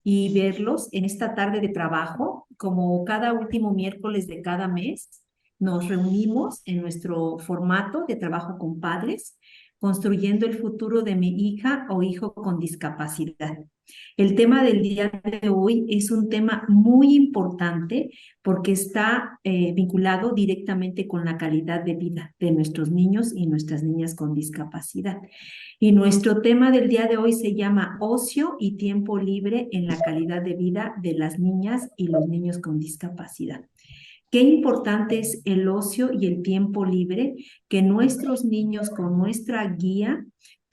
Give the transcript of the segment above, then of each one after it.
y verlos en esta tarde de trabajo, como cada último miércoles de cada mes. Nos reunimos en nuestro formato de trabajo con padres, construyendo el futuro de mi hija o hijo con discapacidad. El tema del día de hoy es un tema muy importante porque está vinculado directamente con la calidad de vida de nuestros niños y nuestras niñas con discapacidad. Y nuestro tema del día de hoy se llama Ocio y tiempo libre en la calidad de vida de las niñas y los niños con discapacidad. Qué importante es el ocio y el tiempo libre, que nuestros niños con nuestra guía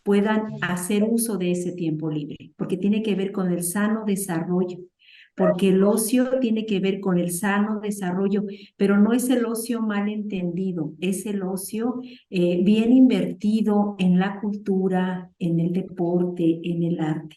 puedan hacer uso de ese tiempo libre, porque tiene que ver con el sano desarrollo, porque el ocio tiene que ver con el sano desarrollo, pero no es el ocio mal entendido, es el ocio bien invertido en la cultura, en el deporte, en el arte.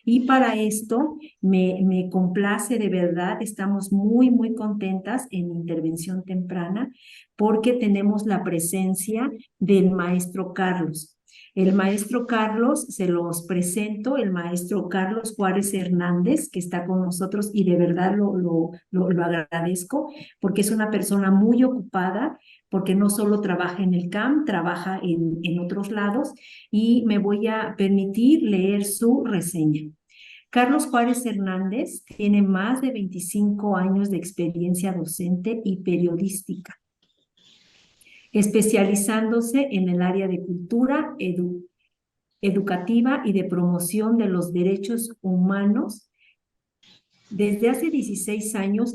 Y para esto me complace de verdad, estamos muy contentas en intervención temprana porque tenemos la presencia del maestro Carlos. El maestro Carlos, se los presento, el maestro Carlos Juárez Hernández, que está con nosotros y de verdad lo agradezco porque es una persona muy ocupada, porque no solo trabaja en el CAM, trabaja en otros lados y me voy a permitir leer su reseña. Carlos Juárez Hernández tiene más de 25 años de experiencia docente y periodística, especializándose en el área de cultura educativa y de promoción de los derechos humanos. Desde hace 16 años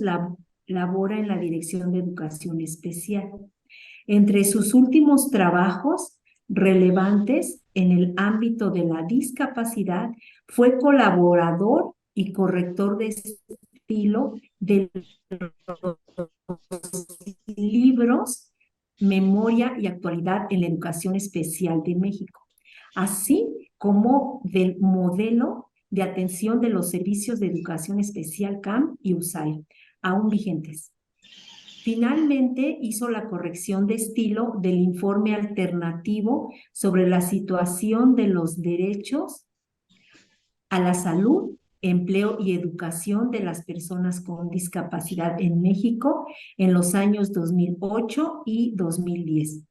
labora en la Dirección de Educación Especial. Entre sus últimos trabajos relevantes en el ámbito de la discapacidad, fue colaborador y corrector de estilo de los libros Memoria y Actualidad en la Educación Especial de México, así como del modelo de atención de los servicios de educación especial CAM y USAID, aún vigentes. Finalmente hizo la corrección de estilo del informe alternativo sobre la situación de los derechos a la salud, empleo y educación de las personas con discapacidad en México en los años 2008 y 2010.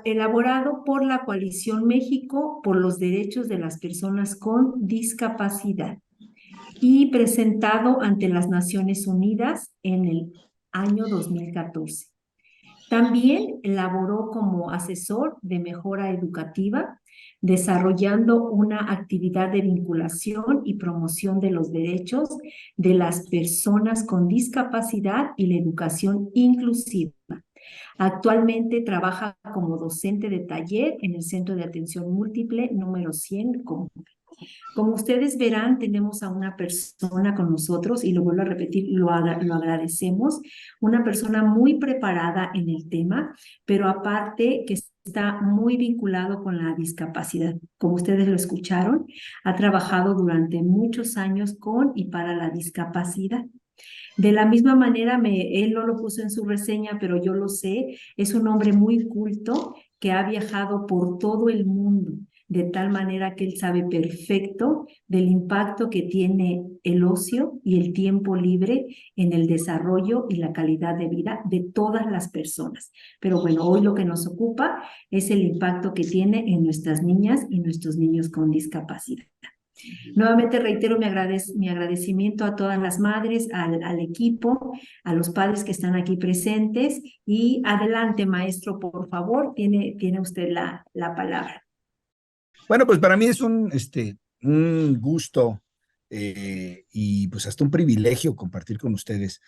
Elaborado por la Coalición México por los Derechos de las Personas con Discapacidad y presentado ante las Naciones Unidas en el año 2014. También elaboró como asesor de mejora educativa, desarrollando una actividad de vinculación y promoción de los derechos de las personas con discapacidad y la educación inclusiva. Actualmente trabaja como docente de taller en el Centro de Atención Múltiple número 100. Como ustedes verán, tenemos a una persona con nosotros, y lo vuelvo a repetir, lo agradecemos, una persona muy preparada en el tema, pero aparte que está muy vinculado con la discapacidad. Como ustedes lo escucharon, ha trabajado durante muchos años con y para la discapacidad. De la misma manera, él no lo puso en su reseña, pero yo lo sé, es un hombre muy culto que ha viajado por todo el mundo, de tal manera que él sabe perfecto del impacto que tiene el ocio y el tiempo libre en el desarrollo y la calidad de vida de todas las personas. Pero bueno, hoy lo que nos ocupa es el impacto que tiene en nuestras niñas y nuestros niños con discapacidad. Nuevamente reitero mi agradecimiento a todas las madres, al equipo, a los padres que están aquí presentes. Y adelante, maestro, por favor, tiene usted la palabra. Bueno, pues para mí es un gusto y pues hasta un privilegio compartir con ustedes.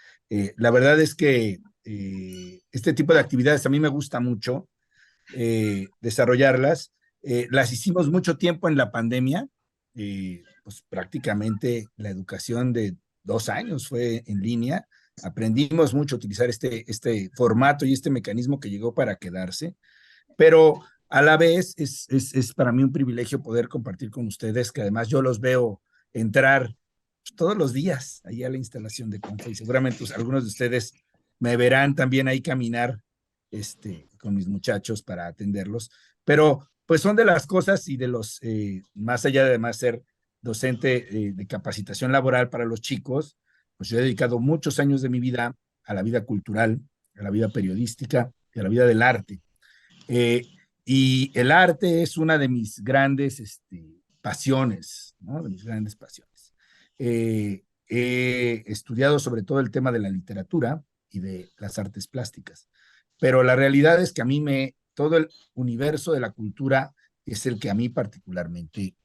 La verdad es que este tipo de actividades a mí me gusta mucho desarrollarlas. Las hicimos mucho tiempo en la pandemia, pues prácticamente la educación de 2 años fue en línea. Aprendimos mucho a utilizar este formato y este mecanismo que llegó para quedarse, pero a la vez es para mí un privilegio poder compartir con ustedes, que además yo los veo entrar todos los días ahí a la instalación de Confe, y seguramente pues, algunos de ustedes me verán también ahí caminar con mis muchachos para atenderlos, pero pues son de las cosas y de los, más allá de además ser docente de capacitación laboral para los chicos, pues yo he dedicado muchos años de mi vida a la vida cultural, a la vida periodística y a la vida del arte. Eh, y el arte es una de mis grandes pasiones, ¿no? De mis grandes pasiones. He estudiado sobre todo el tema de la literatura y de las artes plásticas, pero la realidad es que todo el universo de la cultura es el que a mí particularmente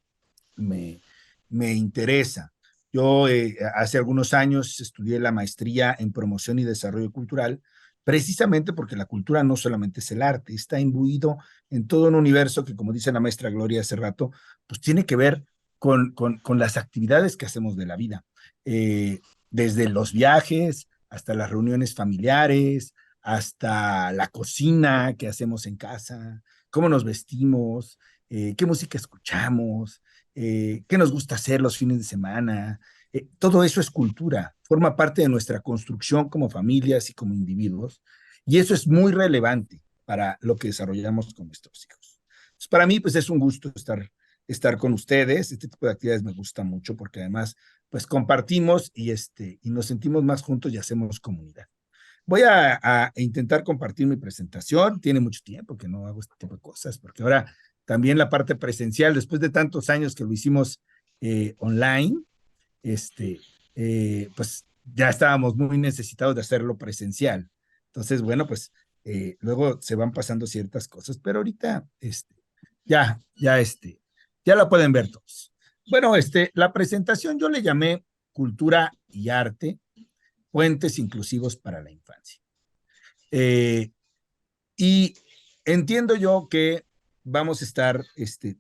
me, me interesa. Yo hace algunos años estudié la maestría en promoción y desarrollo cultural, precisamente porque la cultura no solamente es el arte, está imbuido en todo un universo que, como dice la maestra Gloria hace rato, pues tiene que ver con las actividades que hacemos de la vida, eh, desde los viajes hasta las reuniones familiares, hasta la cocina que hacemos en casa, cómo nos vestimos, qué música escuchamos, qué nos gusta hacer los fines de semana. Todo eso es cultura, forma parte de nuestra construcción como familias y como individuos, y eso es muy relevante para lo que desarrollamos con nuestros hijos. Entonces, para mí, pues es un gusto estar con ustedes. Este tipo de actividades me gusta mucho porque además, pues compartimos y nos sentimos más juntos y hacemos comunidad. Voy a intentar compartir mi presentación. Tiene mucho tiempo que no hago este tipo de cosas, porque ahora también la parte presencial, después de tantos años que lo hicimos online, pues ya estábamos muy necesitados de hacerlo presencial. Entonces, bueno, pues luego se van pasando ciertas cosas, pero ahorita ya la pueden ver todos. Bueno, la presentación yo le llamé Cultura y Arte, puentes inclusivos para la infancia. Y entiendo yo que vamos a estar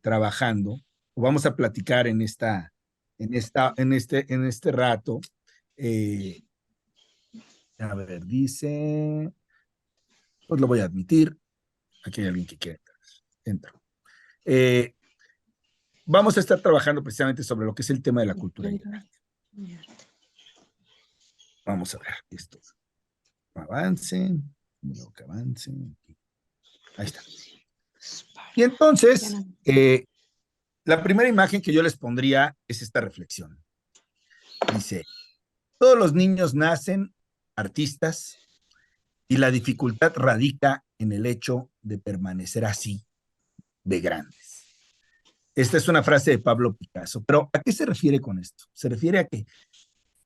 trabajando o vamos a platicar en este rato. eh, a ver, dice, pues lo voy a admitir. Aquí hay alguien que quiere entrar. Entro. Eh, Vamos a estar trabajando precisamente sobre lo que es el tema de la cultura y el arte. Vamos a ver esto. Avance, que avance. Ahí está. Y entonces, la primera imagen que yo les pondría es esta reflexión. Dice, todos los niños nacen artistas y la dificultad radica en el hecho de permanecer así de grandes. Esta es una frase de Pablo Picasso, pero ¿a qué se refiere con esto? Se refiere a que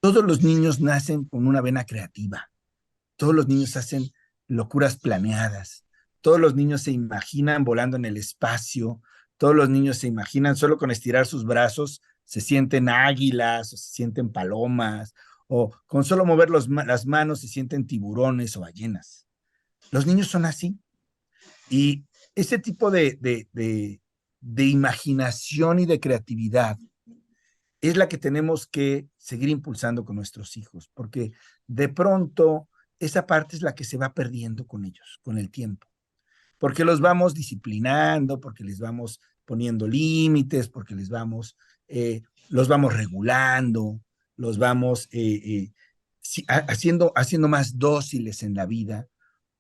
todos los niños nacen con una vena creativa, todos los niños hacen locuras planeadas, todos los niños se imaginan volando en el espacio, todos los niños se imaginan solo con estirar sus brazos, se sienten águilas o se sienten palomas, o con solo mover las manos se sienten tiburones o ballenas. Los niños son así. Y ese tipo de imaginación y de creatividad es la que tenemos que seguir impulsando con nuestros hijos, porque de pronto esa parte es la que se va perdiendo con ellos, con el tiempo, porque los vamos disciplinando, porque les vamos poniendo límites, porque los vamos regulando, los vamos haciendo más dóciles en la vida,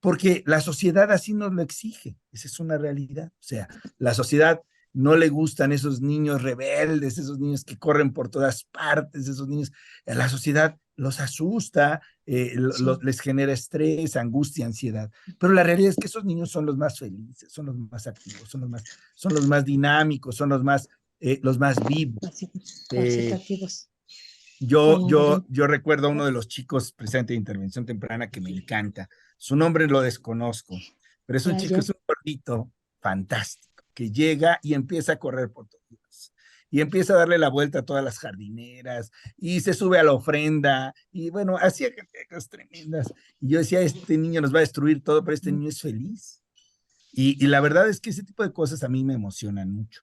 porque la sociedad así nos lo exige, esa es una realidad. O sea, la sociedad no le gustan esos niños rebeldes, esos niños que corren por todas partes, esos niños, la sociedad los asusta, les genera estrés, angustia, ansiedad. Pero la realidad es que esos niños son los más felices, son los más activos, son los más dinámicos, son los más vivos. Yo recuerdo a uno de los chicos presente de intervención temprana que me encanta. Su nombre lo desconozco, pero es un chico, es un gordito fantástico que llega y empieza a correr por todos. Y empieza a darle la vuelta a todas las jardineras y se sube a la ofrenda y bueno, hacía cosas tremendas. Y yo decía, este niño nos va a destruir todo, pero este niño es feliz. Y la verdad es que ese tipo de cosas a mí me emocionan mucho.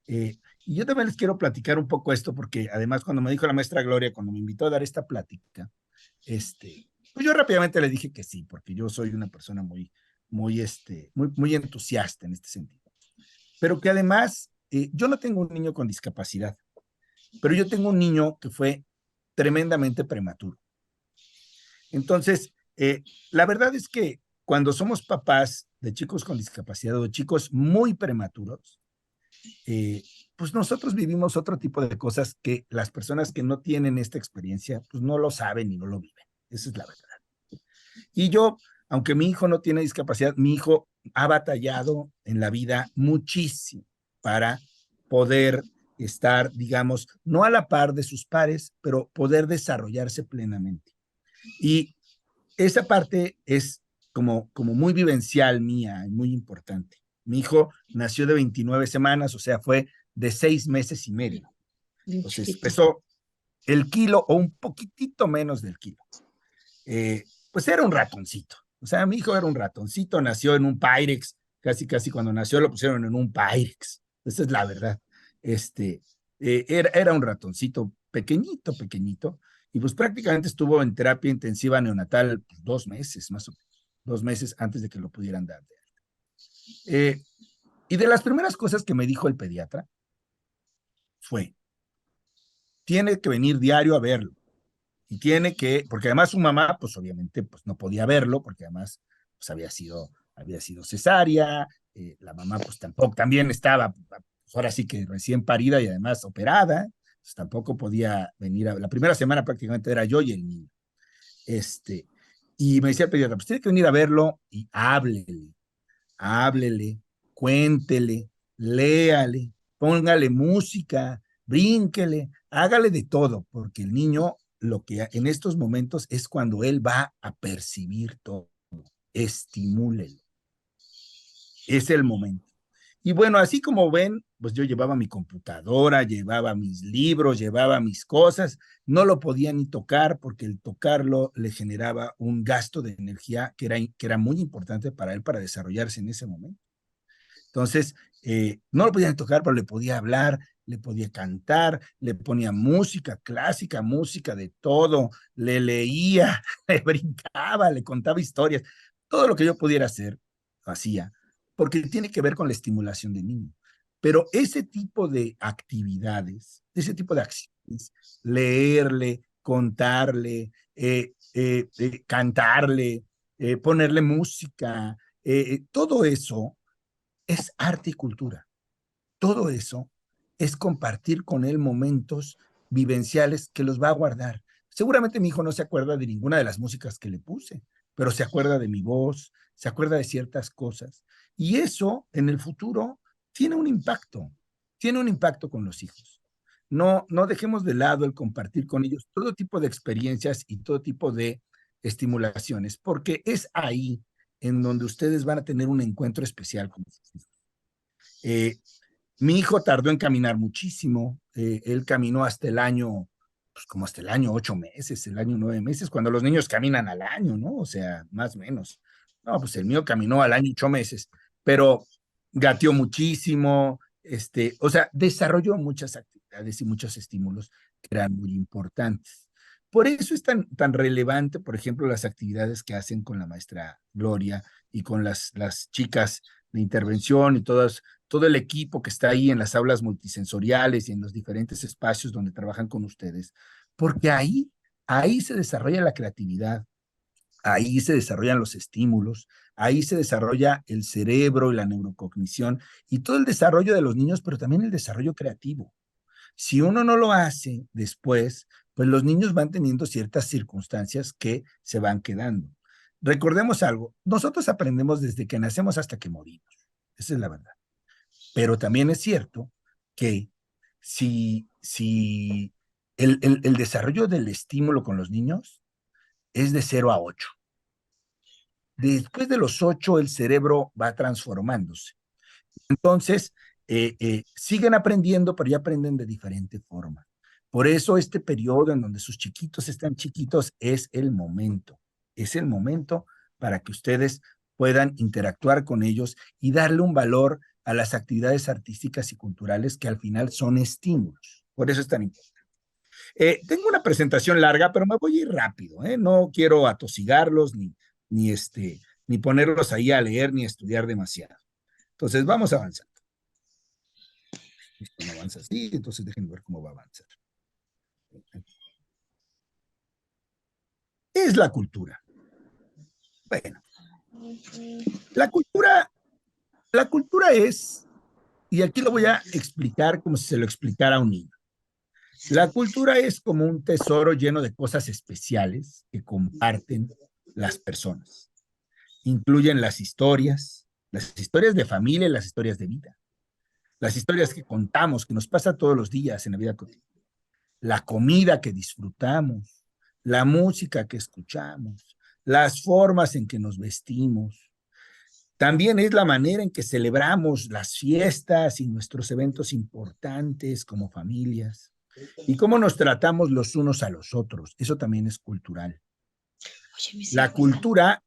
Y yo también les quiero platicar un poco esto, porque además cuando me dijo la maestra Gloria, cuando me invitó a dar esta plática, pues yo rápidamente le dije que sí, porque yo soy una persona muy entusiasta en este sentido. Pero que además, yo no tengo un niño con discapacidad, pero yo tengo un niño que fue tremendamente prematuro. Entonces, la verdad es que cuando somos papás de chicos con discapacidad o de chicos muy prematuros, eh, pues nosotros vivimos otro tipo de cosas que las personas que no tienen esta experiencia, pues no lo saben y no lo viven. Esa es la verdad. Y yo, aunque mi hijo no tiene discapacidad, mi hijo ha batallado en la vida muchísimo para poder estar, digamos, no a la par de sus pares, pero poder desarrollarse plenamente. Y esa parte es como muy vivencial mía, muy importante. Mi hijo nació de 29 semanas, o sea, fue de 6 meses y medio. Bien Entonces, chiquito. pesó el kilo o un poquitito menos del kilo. Pues era un ratoncito. O sea, mi hijo era un ratoncito, nació en un Pyrex, casi, casi cuando nació lo pusieron en un Pyrex. Esa es la verdad. Este, era un ratoncito pequeñito, pequeñito, y pues prácticamente estuvo en terapia intensiva neonatal pues, 2 meses, más o menos, 2 meses antes de que lo pudieran dar. Eh, y de las primeras cosas que me dijo el pediatra fue, tiene que venir diario a verlo. Y tiene que, porque además su mamá, pues obviamente, pues no podía verlo, porque además, pues había sido cesárea, la mamá pues tampoco, también estaba, pues ahora sí que recién parida y además operada, pues tampoco podía venir la primera semana prácticamente era yo y el niño. Este, y me decía el pediatra, pues tiene que venir a verlo y háblele, cuéntele, léale, póngale música, brínquele, hágale de todo, porque el niño lo que en estos momentos es cuando él va a percibir todo, estimúlelo, es el momento. Y bueno, así como ven, pues yo llevaba mi computadora, llevaba mis libros, llevaba mis cosas, no lo podía ni tocar porque el tocarlo le generaba un gasto de energía que era muy importante para él para desarrollarse en ese momento. Entonces, no lo podía tocar, pero le podía hablar, le podía cantar, le ponía música clásica, música de todo, le leía, le brincaba, le contaba historias, todo lo que yo pudiera hacer, lo hacía, porque tiene que ver con la estimulación del niño. Pero ese tipo de actividades, ese tipo de acciones, leerle, contarle, cantarle, ponerle música, todo eso es arte y cultura. Todo eso es compartir con él momentos vivenciales que los va a guardar. Seguramente mi hijo no se acuerda de ninguna de las músicas que le puse, pero se acuerda de mi voz, se acuerda de ciertas cosas. Y eso en el futuro tiene un impacto con los hijos. No, no dejemos de lado el compartir con ellos todo tipo de experiencias y todo tipo de estimulaciones, porque es ahí en donde ustedes van a tener un encuentro especial con sus hijos. Eh, Mi hijo tardó en caminar muchísimo. Él caminó hasta el año, pues como hasta el año 8 meses, el año 9 meses, cuando los niños caminan al año, ¿no? O sea, más o menos. No, pues el mío caminó al año 8 meses, pero gateó muchísimo, o sea, desarrolló muchas actividades y muchos estímulos que eran muy importantes. Por eso es tan relevante, por ejemplo, las actividades que hacen con la maestra Gloria y con las chicas de intervención y todo el equipo que está ahí en las aulas multisensoriales y en los diferentes espacios donde trabajan con ustedes, porque ahí se desarrolla la creatividad, ahí se desarrollan los estímulos, ahí se desarrolla el cerebro y la neurocognición y todo el desarrollo de los niños, pero también el desarrollo creativo. Si uno no lo hace después, pues los niños van teniendo ciertas circunstancias que se van quedando. Recordemos algo, nosotros aprendemos desde que nacemos hasta que morimos, esa es la verdad. Pero también es cierto que si el desarrollo del estímulo con los niños es de 0 a 8. Después de los 8, el cerebro va transformándose. Entonces, siguen aprendiendo, pero ya aprenden de diferente forma. Por eso este periodo en donde sus chiquitos están chiquitos es el momento para que ustedes puedan interactuar con ellos y darle un valor a las actividades artísticas y culturales que al final son estímulos. Por eso es tan importante. Tengo una presentación larga, pero me voy a ir rápido, ¿eh? No quiero atosigarlos ni ponerlos ahí a leer ni a estudiar demasiado. Entonces, vamos a avanzar. Esto no avanza así, entonces déjenme ver cómo va a avanzar. ¿Qué es la cultura? Bueno, la cultura, la cultura es Y aquí lo voy a explicar como si se lo explicara a un niño. La cultura es como un tesoro lleno de cosas especiales que comparten las personas. Incluyen las historias de familia y las historias de vida, las historias que contamos, que nos pasa todos los días en la vida cotidiana, la comida que disfrutamos, la música que escuchamos, las formas en que nos vestimos. También es la manera en que celebramos las fiestas y nuestros eventos importantes como familias y cómo nos tratamos los unos a los otros. Eso también es cultural. La cultura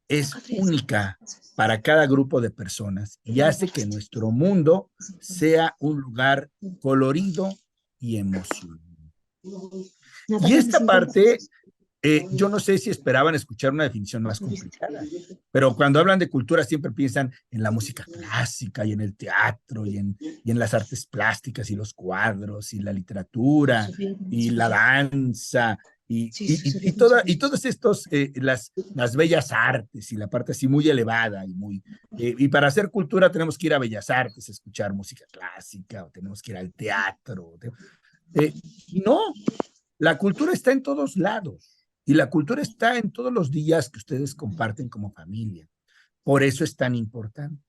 es única para cada grupo de personas y hace que nuestro mundo sea un lugar colorido y emocionante. Y esta parte, yo no sé si esperaban escuchar una definición más complicada, pero cuando hablan de cultura siempre piensan en la música clásica y en el teatro y en las artes plásticas y los cuadros y la literatura y la danza y todos estos, las bellas artes y la parte así muy elevada y para hacer cultura tenemos que ir a bellas artes, escuchar música clásica o tenemos que ir al teatro. Y no, la cultura está en todos lados y la cultura está en todos los días que ustedes comparten como familia. Por eso es tan importante.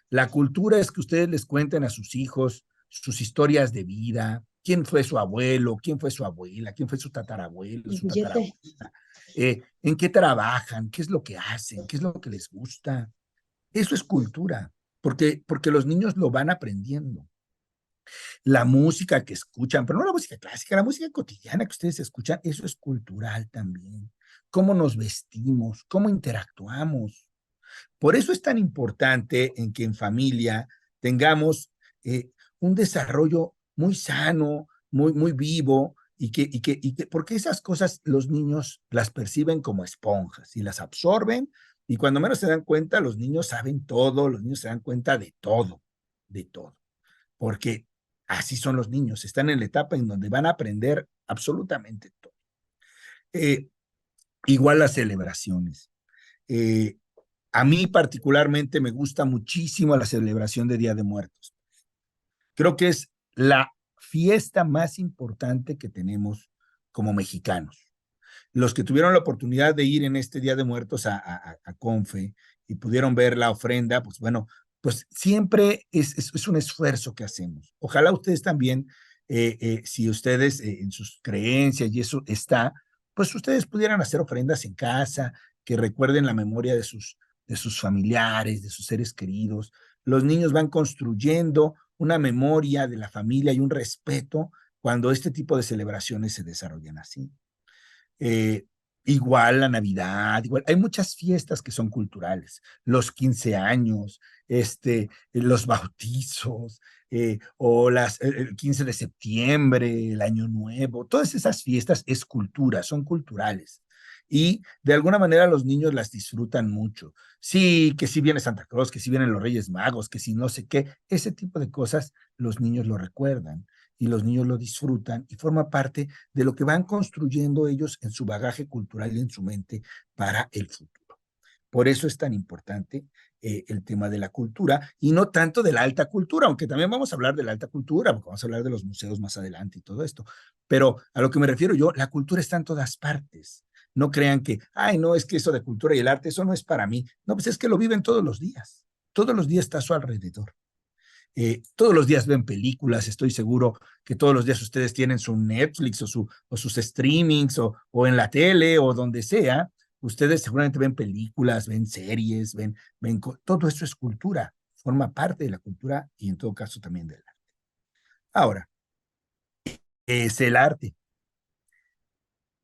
La cultura es que ustedes les cuenten a sus hijos sus historias de vida, quién fue su abuelo, quién fue su abuela, quién fue su tatarabuelo, su tatarabuela, en qué trabajan, qué es lo que hacen, qué es lo que les gusta. Eso es cultura, porque los niños lo van aprendiendo. La música que escuchan, pero no la música clásica, la música cotidiana que ustedes escuchan, eso es cultural también. Cómo nos vestimos, cómo interactuamos. Por eso es tan importante en que en familia tengamos un desarrollo muy sano, muy vivo, porque esas cosas los niños las perciben como esponjas y las absorben, y cuando menos se dan cuenta, los niños saben todo, los niños se dan cuenta de todo, porque así son los niños, están en la etapa en donde van a aprender absolutamente todo. Eh, Igual las celebraciones. Eh, a mí particularmente me gusta muchísimo la celebración de Día de Muertos. Creo que es la fiesta más importante que tenemos como mexicanos. Los que tuvieron la oportunidad de ir en este Día de Muertos a Confe y pudieron ver la ofrenda, pues bueno, pues siempre es un esfuerzo que hacemos. Ojalá ustedes también, si ustedes en sus creencias y eso está, pues ustedes pudieran hacer ofrendas en casa, que recuerden la memoria de sus familiares, de sus seres queridos. Los niños van construyendo una memoria de la familia y un respeto cuando este tipo de celebraciones se desarrollan así. Eh, Igual la Navidad, igual, hay muchas fiestas que son culturales, los 15 años, los bautizos, o el 15 de septiembre, el Año Nuevo, todas esas fiestas es cultura, son culturales. Y de alguna manera los niños las disfrutan mucho. Sí, que si viene Santa Claus, que si vienen los Reyes Magos, que si no sé qué, ese tipo de cosas los niños lo recuerdan y los niños lo disfrutan y forma parte de lo que van construyendo ellos en su bagaje cultural y en su mente para el futuro. Por eso es tan importante el tema de la cultura y no tanto de la alta cultura, aunque también vamos a hablar de la alta cultura, porque vamos a hablar de los museos más adelante y todo esto. Pero a lo que me refiero yo, la cultura está en todas partes. No crean que, ay, no, es que eso de cultura y el arte, eso no es para mí. No, pues es que lo viven todos los días. Todos los días está a su alrededor. Todos los días ven películas, estoy seguro que todos los días ustedes tienen su Netflix o sus streamings o en la tele o donde sea, ustedes seguramente ven películas, ven series, todo eso es cultura, forma parte de la cultura y en todo caso también del arte. Ahora, es el arte.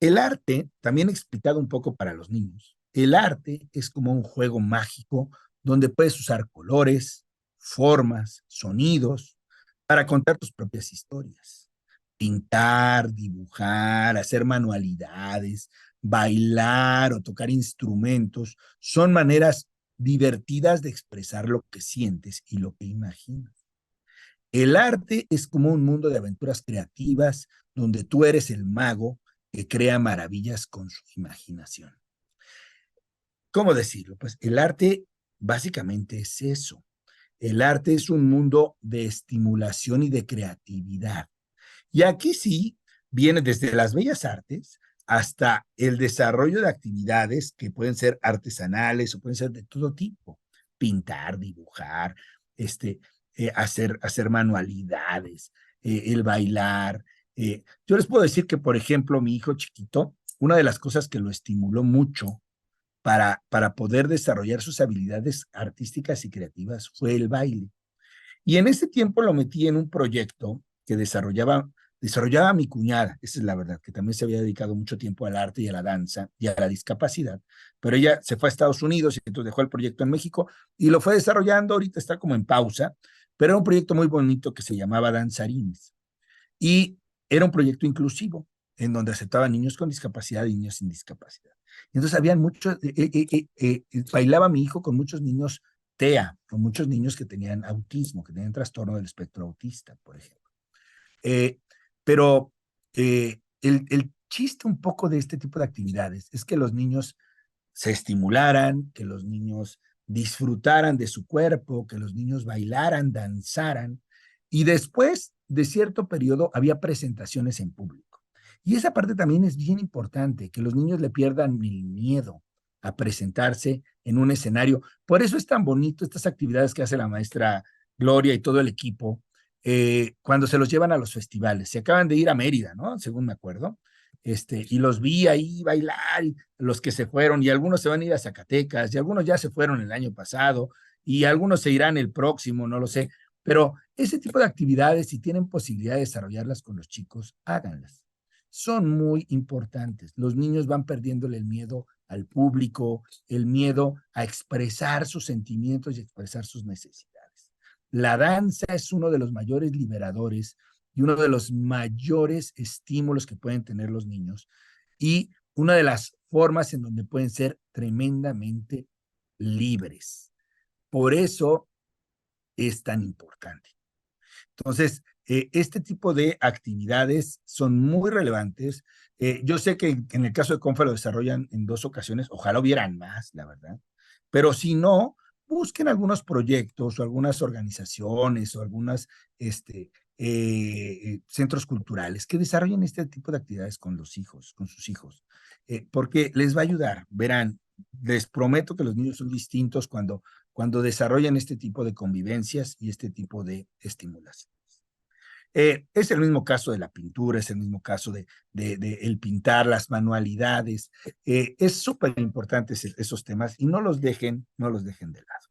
El arte, también explicado un poco para los niños, el arte es como un juego mágico donde puedes usar colores, formas, sonidos para contar tus propias historias. Pintar, dibujar, hacer manualidades, bailar o tocar instrumentos son maneras divertidas de expresar lo que sientes y lo que imaginas. El arte es como un mundo de aventuras creativas donde tú eres el mago que crea maravillas con su imaginación. ¿Cómo decirlo? Pues el arte básicamente es eso. El arte es un mundo de estimulación y de creatividad. Y aquí sí viene desde las bellas artes hasta el desarrollo de actividades que pueden ser artesanales o pueden ser de todo tipo. Pintar, dibujar, este, hacer manualidades, el bailar. Yo les puedo decir que, por ejemplo, mi hijo chiquito, una de las cosas que lo estimuló mucho para poder desarrollar sus habilidades artísticas y creativas fue el baile. Y en ese tiempo lo metí en un proyecto que desarrollaba mi cuñada, esa es la verdad, que también se había dedicado mucho tiempo al arte y a la danza y a la discapacidad, pero ella se fue a Estados Unidos y entonces dejó el proyecto en México y lo fue desarrollando, ahorita está como en pausa, pero era un proyecto muy bonito que se llamaba Danzarines y era un proyecto inclusivo en donde aceptaban niños con discapacidad y niños sin discapacidad. Entonces habían muchos, bailaba mi hijo con muchos niños TEA, con muchos niños que tenían autismo, que tenían trastorno del espectro autista, por ejemplo. Eh, pero el chiste un poco de este tipo de actividades es que los niños se estimularan, que los niños disfrutaran de su cuerpo, que los niños bailaran, danzaran, y después de cierto periodo había presentaciones en público. Y esa parte también es bien importante, que los niños le pierdan el miedo a presentarse en un escenario. Por eso es tan bonito estas actividades que hace la maestra Gloria y todo el equipo cuando se los llevan a los festivales. Se acaban de ir a Mérida, ¿no? Según me acuerdo. Y los vi ahí bailar, y los que se fueron, y algunos se van a ir a Zacatecas, y algunos ya se fueron el año pasado, y algunos se irán el próximo, no lo sé. Pero ese tipo de actividades, si tienen posibilidad de desarrollarlas con los chicos, háganlas. Son muy importantes. Los niños van perdiéndole el miedo al público, el miedo a expresar sus sentimientos y expresar sus necesidades. La danza es uno de los mayores liberadores y uno de los mayores estímulos que pueden tener los niños y una de las formas en donde pueden ser tremendamente libres. Por eso es tan importante. Entonces, este tipo de actividades son muy relevantes. Yo sé que en el caso de Confa lo desarrollan en 2 ocasiones, ojalá hubieran más, la verdad, pero si no, busquen algunos proyectos o algunas organizaciones o algunos centros culturales que desarrollen este tipo de actividades con los hijos, con sus hijos, porque les va a ayudar. Verán, les prometo que los niños son distintos cuando desarrollan este tipo de convivencias y este tipo de estimulación. Es el mismo caso de la pintura, es el mismo caso de el pintar, las manualidades. Es súper importante esos temas y no los dejen de lado.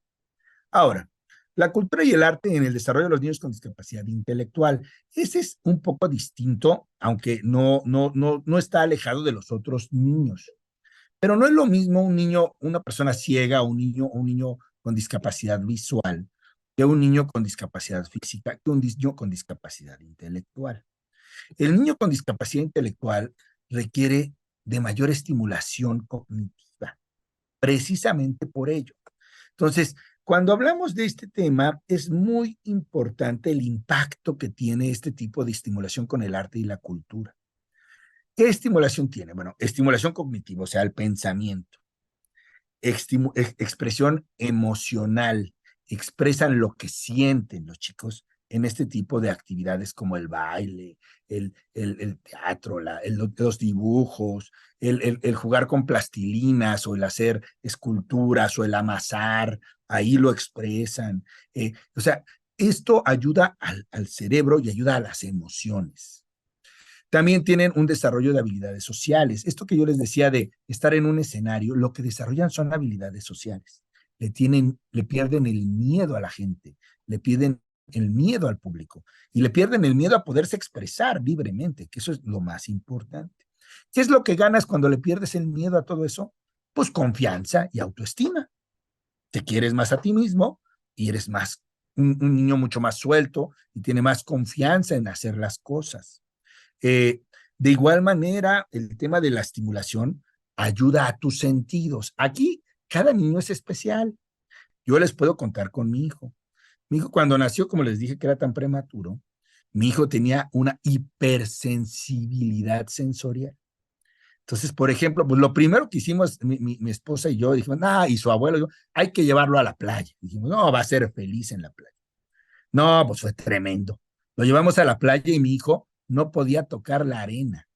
Ahora, la cultura y el arte en el desarrollo de los niños con discapacidad intelectual. Ese es un poco distinto, aunque no está alejado de los otros niños. Pero no es lo mismo un niño, una persona ciega, un niño con discapacidad visual, que un niño con discapacidad física, que un niño con discapacidad intelectual. El niño con discapacidad intelectual requiere de mayor estimulación cognitiva, precisamente por ello. Entonces, cuando hablamos de este tema, es muy importante el impacto que tiene este tipo de estimulación con el arte y la cultura. ¿Qué estimulación tiene? Bueno, estimulación cognitiva, o sea, el pensamiento, expresión emocional, expresan lo que sienten los chicos en este tipo de actividades como el baile, el teatro, los dibujos, el jugar con plastilinas o el hacer esculturas o el amasar, ahí lo expresan. O sea, esto ayuda al cerebro y ayuda a las emociones. También tienen un desarrollo de habilidades sociales. Esto que yo les decía de estar en un escenario, lo que desarrollan son habilidades sociales. Le pierden el miedo a la gente, le pierden el miedo al público y le pierden el miedo a poderse expresar libremente, que eso es lo más importante. ¿Qué es lo que ganas cuando le pierdes el miedo a todo eso? Pues confianza y autoestima. Te quieres más a ti mismo y eres un niño mucho más suelto y tiene más confianza en hacer las cosas. Eh, de igual manera, el tema de la estimulación ayuda a tus sentidos. Aquí, cada niño es especial. Yo les puedo contar con mi hijo. Mi hijo cuando nació, como les dije que era tan prematuro, mi hijo tenía una hipersensibilidad sensorial. Entonces, por ejemplo, pues lo primero que hicimos mi esposa y yo, dijimos, y su abuelo, dijo, hay que llevarlo a la playa. Dijimos, no, va a ser feliz en la playa. No, pues fue tremendo. Lo llevamos a la playa y mi hijo no podía tocar la arena.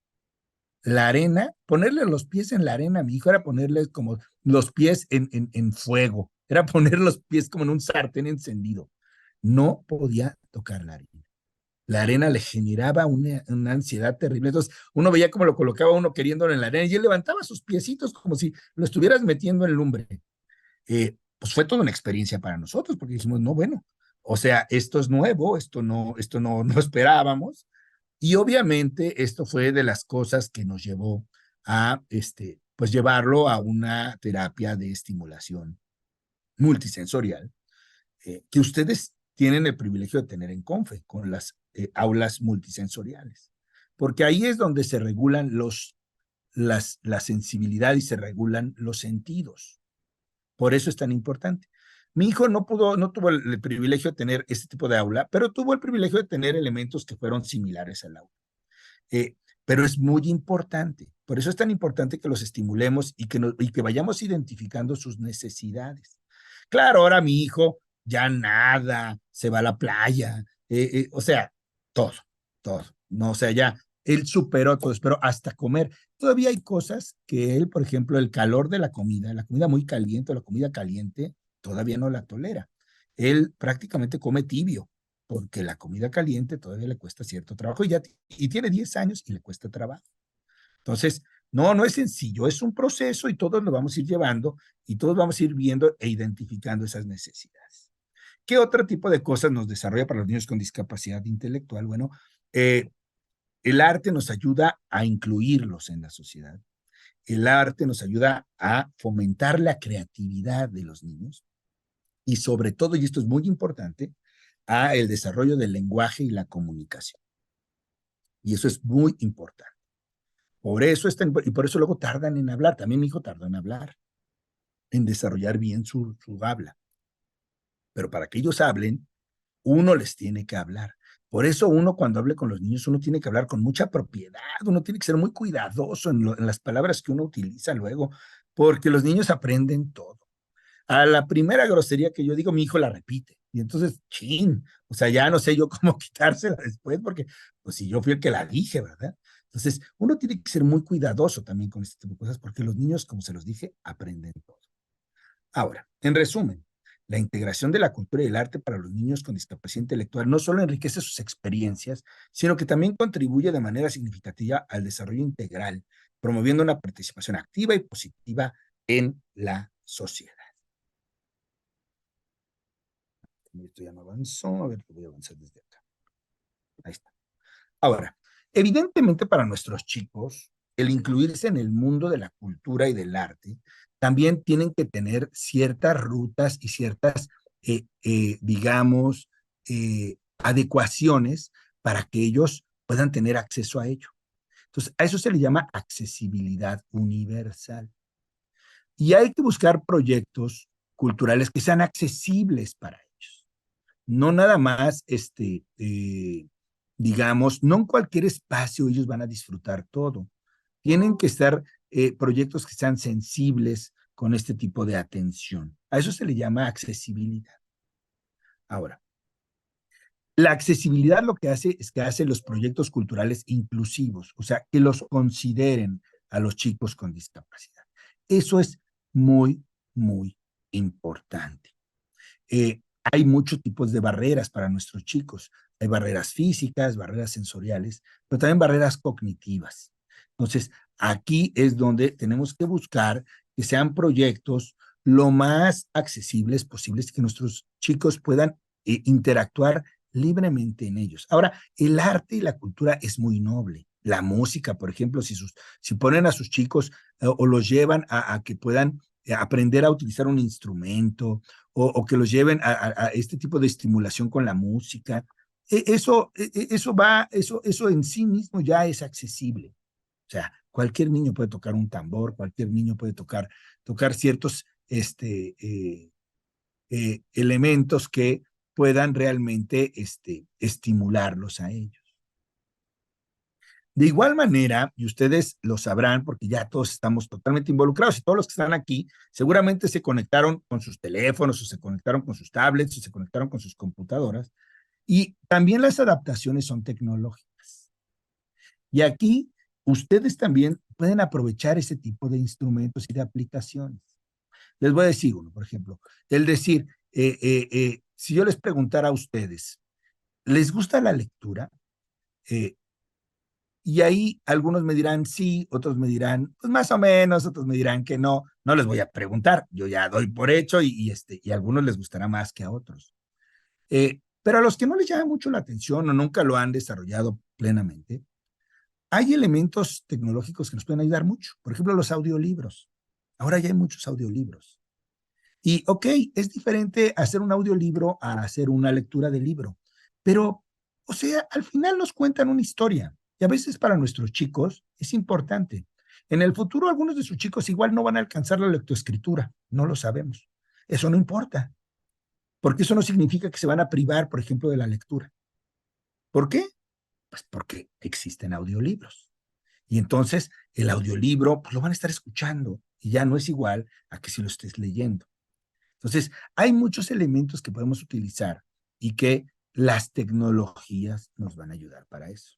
La arena, ponerle los pies en la arena a mi hijo era ponerle como los pies en fuego, era poner los pies como en un sartén encendido. No podía tocar la arena. La arena le generaba una ansiedad terrible. Entonces, uno veía cómo lo colocaba uno queriéndolo en la arena y él levantaba sus piecitos como si lo estuvieras metiendo en lumbre. Pues fue toda una experiencia para nosotros porque dijimos, no, bueno, o sea, esto es nuevo, no esperábamos. Y obviamente esto fue de las cosas que nos llevó a, pues llevarlo a una terapia de estimulación multisensorial, que ustedes tienen el privilegio de tener en CONFE, con las aulas multisensoriales, porque ahí es donde se regulan la sensibilidad y se regulan los sentidos. Por eso es tan importante. Mi hijo no tuvo el privilegio de tener este tipo de aula, pero tuvo el privilegio de tener elementos que fueron similares al aula. Eh, pero es muy importante. Por eso es tan importante que los estimulemos y que vayamos identificando sus necesidades. Claro, ahora mi hijo ya nada, se va a la playa, o sea, todo, todo. No, o sea, ya él superó todo, pero hasta comer. Todavía hay cosas que él, por ejemplo, el calor de la comida muy caliente o la comida caliente, todavía no la tolera. Él prácticamente come tibio porque la comida caliente todavía le cuesta cierto trabajo y tiene 10 años y le cuesta trabajo. Entonces, no es sencillo, es un proceso y todos lo vamos a ir llevando y todos vamos a ir viendo e identificando esas necesidades. ¿Qué otro tipo de cosas nos desarrolla para los niños con discapacidad intelectual? Bueno, el arte nos ayuda a incluirlos en la sociedad. El arte nos ayuda a fomentar la creatividad de los niños y sobre todo, y esto es muy importante, a el desarrollo del lenguaje y la comunicación. Y eso es muy importante. Y por eso luego tardan en hablar. También mi hijo tardó en hablar, en desarrollar bien su habla. Pero para que ellos hablen, uno les tiene que hablar. Por eso uno cuando hable con los niños, uno tiene que hablar con mucha propiedad, uno tiene que ser muy cuidadoso en las palabras que uno utiliza luego, porque los niños aprenden todo. A la primera grosería que yo digo, mi hijo la repite. Y entonces, chin, o sea, ya no sé yo cómo quitársela después, porque pues si yo fui el que la dije, ¿verdad? Entonces, uno tiene que ser muy cuidadoso también con este tipo de cosas, porque los niños, como se los dije, aprenden todo. Ahora, en resumen, la integración de la cultura y el arte para los niños con discapacidad intelectual no solo enriquece sus experiencias, sino que también contribuye de manera significativa al desarrollo integral, promoviendo una participación activa y positiva en la sociedad. Esto ya no avanzó, a ver, lo voy a avanzar desde acá. Ahí está. Ahora, evidentemente para nuestros chicos, el incluirse en el mundo de la cultura y del arte, también tienen que tener ciertas rutas y ciertas, digamos, adecuaciones para que ellos puedan tener acceso a ello. Entonces, a eso se le llama accesibilidad universal. Y hay que buscar proyectos culturales que sean accesibles para ellos. No nada más, digamos, no en cualquier espacio ellos van a disfrutar todo. Tienen que estar proyectos que sean sensibles con este tipo de atención. A eso se le llama accesibilidad. Ahora, la accesibilidad lo que hace es que hace los proyectos culturales inclusivos, o sea, que los consideren a los chicos con discapacidad. Eso es muy, muy importante. Hay muchos tipos de barreras para nuestros chicos. Hay barreras físicas, barreras sensoriales, pero también barreras cognitivas. Entonces, aquí es donde tenemos que buscar que sean proyectos lo más accesibles posibles, que nuestros chicos puedan interactuar libremente en ellos. Ahora, el arte y la cultura es muy noble. La música, por ejemplo, si ponen a sus chicos o los llevan a que puedan aprender a utilizar un instrumento o que los lleven a este tipo de estimulación con la música. Eso en sí mismo ya es accesible. O sea, cualquier niño puede tocar un tambor, cualquier niño puede tocar ciertos elementos que puedan realmente estimularlos a ellos. De igual manera, y ustedes lo sabrán porque ya todos estamos totalmente involucrados y todos los que están aquí seguramente se conectaron con sus teléfonos o se conectaron con sus tablets o se conectaron con sus computadoras y también las adaptaciones son tecnológicas. Y aquí ustedes también pueden aprovechar ese tipo de instrumentos y de aplicaciones. Les voy a decir uno, por ejemplo, el decir, si yo les preguntara a ustedes, ¿les gusta la lectura? Eh, y ahí algunos me dirán sí, otros me dirán, pues más o menos, otros me dirán que no. No les voy a preguntar, yo ya doy por hecho y a algunos les gustará más que a otros. Pero a los que no les llama mucho la atención o nunca lo han desarrollado plenamente, hay elementos tecnológicos que nos pueden ayudar mucho. Por ejemplo, los audiolibros. Ahora ya hay muchos audiolibros. Y, ok, es diferente hacer un audiolibro a hacer una lectura de libro, pero, o sea, al final nos cuentan una historia y a veces para nuestros chicos es importante. En el futuro, algunos de sus chicos igual no van a alcanzar la lectoescritura, no lo sabemos. Eso no importa, porque eso no significa que se van a privar, por ejemplo, de la lectura. ¿Por qué? Pues porque existen audiolibros. Y entonces el audiolibro, pues lo van a estar escuchando y ya no es igual a que si lo estés leyendo. Entonces, hay muchos elementos que podemos utilizar y que las tecnologías nos van a ayudar para eso.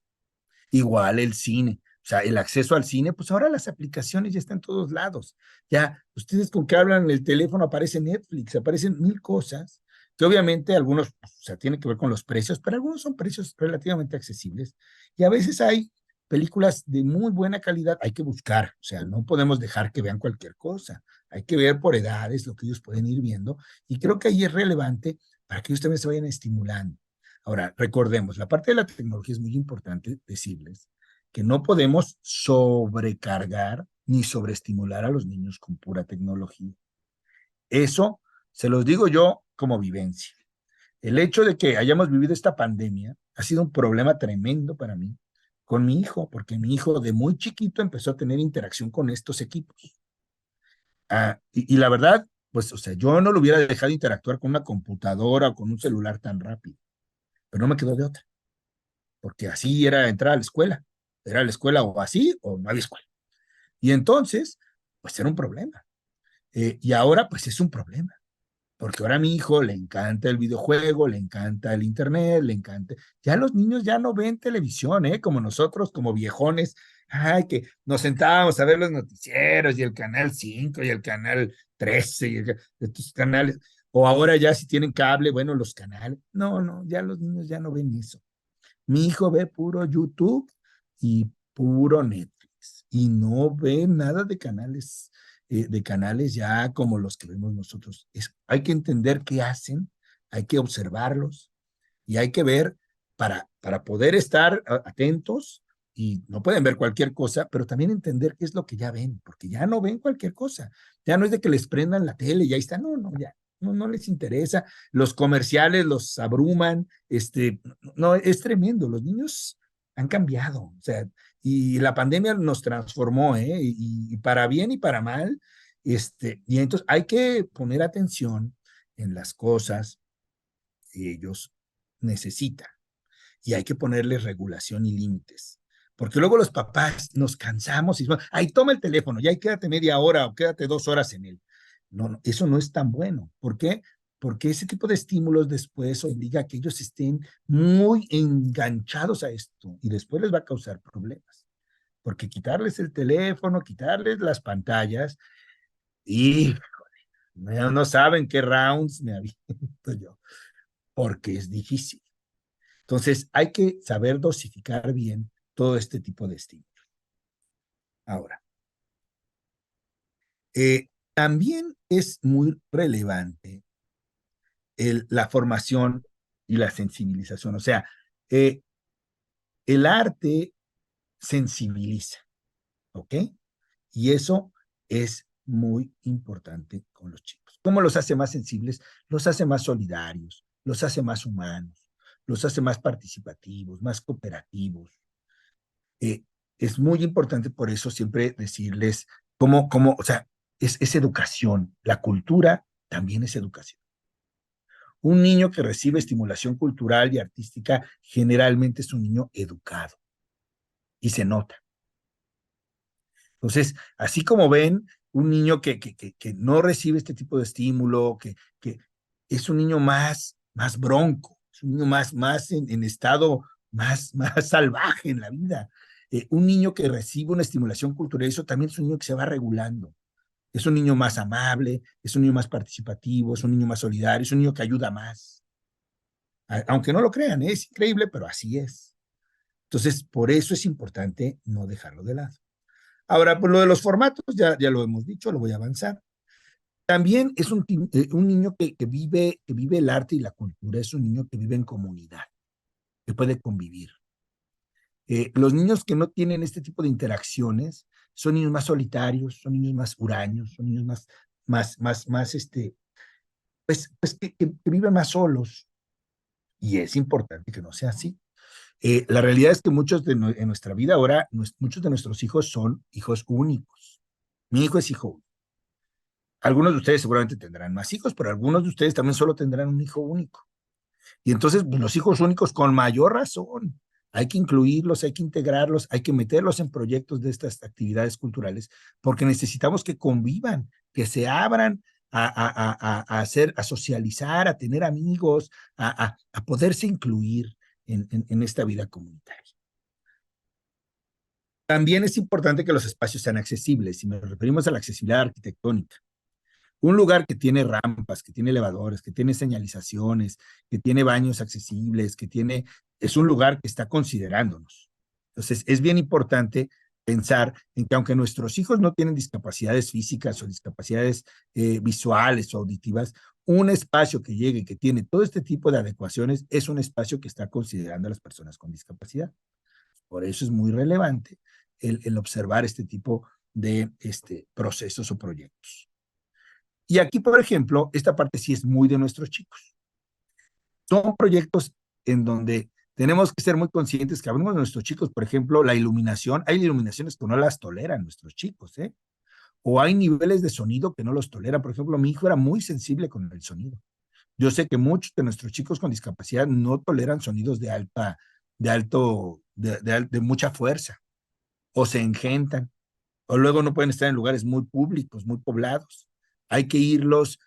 Igual el cine, o sea, el acceso al cine, pues ahora las aplicaciones ya están en todos lados. Ya, ustedes con que hablan en el teléfono aparece Netflix, aparecen mil cosas, que obviamente algunos, pues, o sea, tienen que ver con los precios, pero algunos son precios relativamente accesibles. Y a veces hay películas de muy buena calidad, hay que buscar, o sea, no podemos dejar que vean cualquier cosa, hay que ver por edades lo que ellos pueden ir viendo, y creo que ahí es relevante para que ellos también se vayan estimulando. Ahora, recordemos, la parte de la tecnología es muy importante decirles que no podemos sobrecargar ni sobreestimular a los niños con pura tecnología. Eso se los digo yo como vivencia. El hecho de que hayamos vivido esta pandemia ha sido un problema tremendo para mí con mi hijo, porque mi hijo de muy chiquito empezó a tener interacción con estos equipos. Y la verdad, pues, o sea, yo no lo hubiera dejado interactuar con una computadora o con un celular tan rápido, pero no me quedó de otra, porque así era entrar a la escuela. Era la escuela o así o no había escuela. Y entonces, pues era un problema. Y ahora, pues es un problema, porque ahora a mi hijo le encanta el videojuego, le encanta el internet, le encanta. Ya los niños ya no ven televisión, ¿eh? Como nosotros, como viejones, ay, que nos sentábamos a ver los noticieros y el canal 5 y el canal 13 y estos canales. O ahora ya si tienen cable, bueno, los canales. No, no, ya los niños ya no ven eso. Mi hijo ve puro YouTube y puro Netflix y no ve nada de canales ya como los que vemos nosotros. Hay que entender qué hacen, hay que observarlos y hay que ver para poder estar atentos y no pueden ver cualquier cosa, pero también entender qué es lo que ya ven, porque ya no ven cualquier cosa. Ya no es de que les prendan la tele y ahí está, no, no, ya. No, no les interesa, los comerciales los abruman, no, es tremendo, los niños han cambiado, o sea, y la pandemia nos transformó, ¿eh? Y para bien y para mal, y entonces hay que poner atención en las cosas que ellos necesitan y hay que ponerles regulación y límites. Porque luego los papás nos cansamos y decimos, ay, toma el teléfono, ya quédate media hora o quédate 2 horas en él. No, no, eso no es tan bueno. ¿Por qué? Porque ese tipo de estímulos después obliga a que ellos estén muy enganchados a esto y después les va a causar problemas. Porque quitarles el teléfono, quitarles las pantallas y no saben qué rounds me aviento yo, porque es difícil. Entonces, hay que saber dosificar bien todo este tipo de estímulos. Ahora, también es muy relevante la formación y la sensibilización. O sea, eh, el arte sensibiliza, ¿ok? Y eso es muy importante con los chicos. ¿Cómo los hace más sensibles? Los hace más solidarios, los hace más humanos, los hace más participativos, más cooperativos. eh, es muy importante por eso siempre decirles o sea, es educación. La cultura también es educación. Un niño que recibe estimulación cultural y artística generalmente es un niño educado. y se nota. Entonces, así como ven un niño que no recibe este tipo de estímulo, que es un niño más bronco, es un niño más en estado más salvaje en la vida. Un niño que recibe una estimulación cultural, eso también es un niño que se va regulando. Es un niño más amable, es un niño más participativo, es un niño más solidario, es un niño que ayuda más. Aunque no lo crean, es increíble, pero así es. Entonces, por eso es importante no dejarlo de lado. Ahora, por lo de los formatos, ya lo hemos dicho, lo voy a avanzar. También es un niño que vive el arte y la cultura, es un niño que vive en comunidad, que puede convivir. Los niños que no tienen este tipo de interacciones son niños más solitarios, son niños más huraños, son niños que viven más solos. Y es importante que no sea así. La realidad es que en nuestra vida ahora, muchos de nuestros hijos son hijos únicos. Mi hijo es hijo único. Algunos de ustedes seguramente tendrán más hijos, pero algunos de ustedes también solo tendrán un hijo único. Y entonces, pues, los hijos únicos, con mayor razón, hay que incluirlos, hay que integrarlos, hay que meterlos en proyectos de estas actividades culturales, porque necesitamos que convivan, que se abran a socializar, a tener amigos, a poderse incluir en esta vida comunitaria. También es importante que los espacios sean accesibles, y nos referimos a la accesibilidad arquitectónica. Un lugar que tiene rampas, que tiene elevadores, que tiene señalizaciones, que tiene baños accesibles, es un lugar que está considerándonos. Entonces, es bien importante pensar en que aunque nuestros hijos no tienen discapacidades físicas o discapacidades visuales o auditivas, un espacio que llegue, que tiene todo este tipo de adecuaciones, es un espacio que está considerando a las personas con discapacidad. Por eso es muy relevante el observar este tipo de procesos o proyectos. Y aquí, por ejemplo, esta parte sí es muy de nuestros chicos. Son proyectos en donde tenemos que ser muy conscientes que algunos de nuestros chicos, por ejemplo, la iluminación, hay iluminaciones que no las toleran nuestros chicos, ¿eh? O hay niveles de sonido que no los toleran. Por ejemplo, mi hijo era muy sensible con el sonido. Yo sé que muchos de nuestros chicos con discapacidad no toleran sonidos de mucha fuerza, o se engentan, o luego no pueden estar en lugares muy públicos, muy poblados. Hay que irlos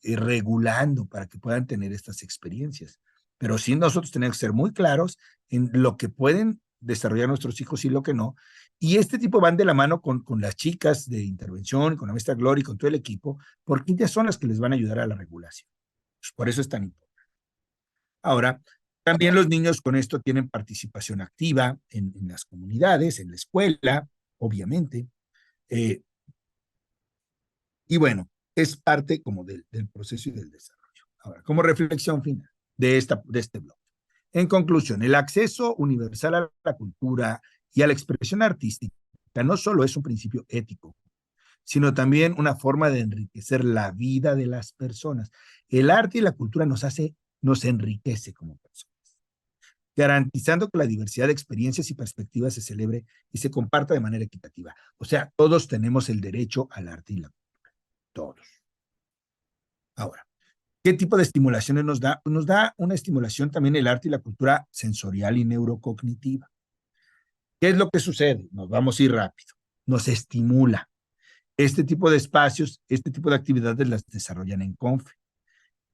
regulando para que puedan tener estas experiencias. Pero sí, nosotros tenemos que ser muy claros en lo que pueden desarrollar nuestros hijos y lo que no. Y este tipo van de la mano con las chicas de intervención, con la maestra Gloria y con todo el equipo, porque ellas son las que les van a ayudar a la regulación. Pues por eso es tan importante. Ahora, también los niños con esto tienen participación activa en las comunidades, en la escuela, obviamente. Eh, y bueno, es parte como del proceso y del desarrollo. Ahora, como reflexión final de este blog. En conclusión, el acceso universal a la cultura y a la expresión artística no solo es un principio ético, sino también una forma de enriquecer la vida de las personas. El arte y la cultura nos enriquece como personas, garantizando que la diversidad de experiencias y perspectivas se celebre y se comparta de manera equitativa. O sea, todos tenemos el derecho al arte y la cultura, todos. Ahora, ¿qué tipo de estimulaciones nos da? Pues nos da una estimulación también el arte y la cultura sensorial y neurocognitiva. ¿Qué es lo que sucede? Nos vamos a ir rápido. Nos estimula. Este tipo de espacios, este tipo de actividades las desarrollan en CONFE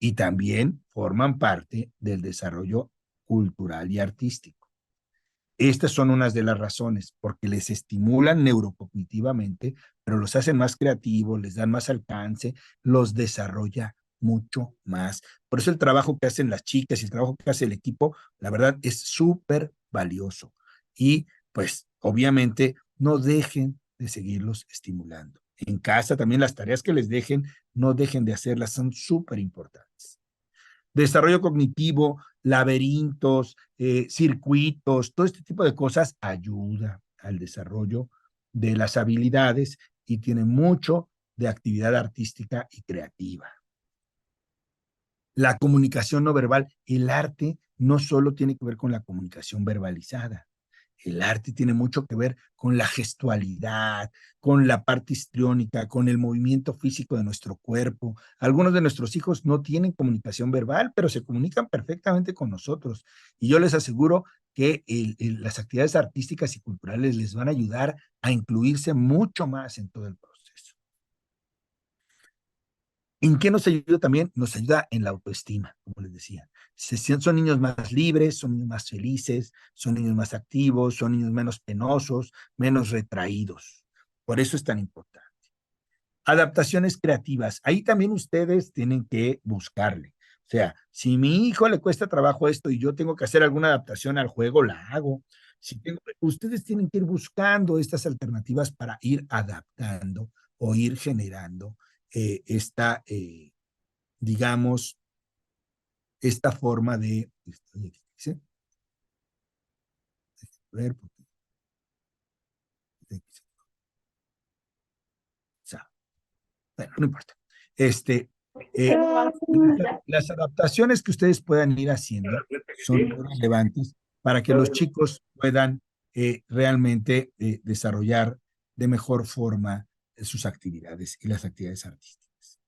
y también forman parte del desarrollo cultural y artístico. Estas son unas de las razones, porque les estimulan neurocognitivamente, pero los hacen más creativos, les dan más alcance, los desarrolla mucho más. Por eso el trabajo que hacen las chicas y el trabajo que hace el equipo, la verdad, es súper valioso. Y pues, obviamente, no dejen de seguirlos estimulando. En casa también las tareas que les dejen, no dejen de hacerlas, son súper importantes. Desarrollo cognitivo, laberintos, circuitos, todo este tipo de cosas ayuda al desarrollo de las habilidades y tiene mucho de actividad artística y creativa. La comunicación no verbal, el arte no solo tiene que ver con la comunicación verbalizada, el arte tiene mucho que ver con la gestualidad, con la parte histriónica, con el movimiento físico de nuestro cuerpo. Algunos de nuestros hijos no tienen comunicación verbal, pero se comunican perfectamente con nosotros. Y yo les aseguro que las actividades artísticas y culturales les van a ayudar a incluirse mucho más en todo el proceso. ¿En qué nos ayuda también? Nos ayuda en la autoestima, como les decía. Son niños más libres, son niños más felices, son niños más activos, son niños menos penosos, menos retraídos. Por eso es tan importante. Adaptaciones creativas. Ahí también ustedes tienen que buscarle. O sea, si a mi hijo le cuesta trabajo esto y yo tengo que hacer alguna adaptación al juego, la hago. Ustedes tienen que ir buscando estas alternativas para ir adaptando o ir generando esta, digamos, esta forma de, ¿sí? A ver, bueno, no importa. Eh, las adaptaciones que ustedes puedan ir haciendo son muy relevantes para que los chicos puedan realmente desarrollar de mejor forma sus actividades y las actividades artísticas.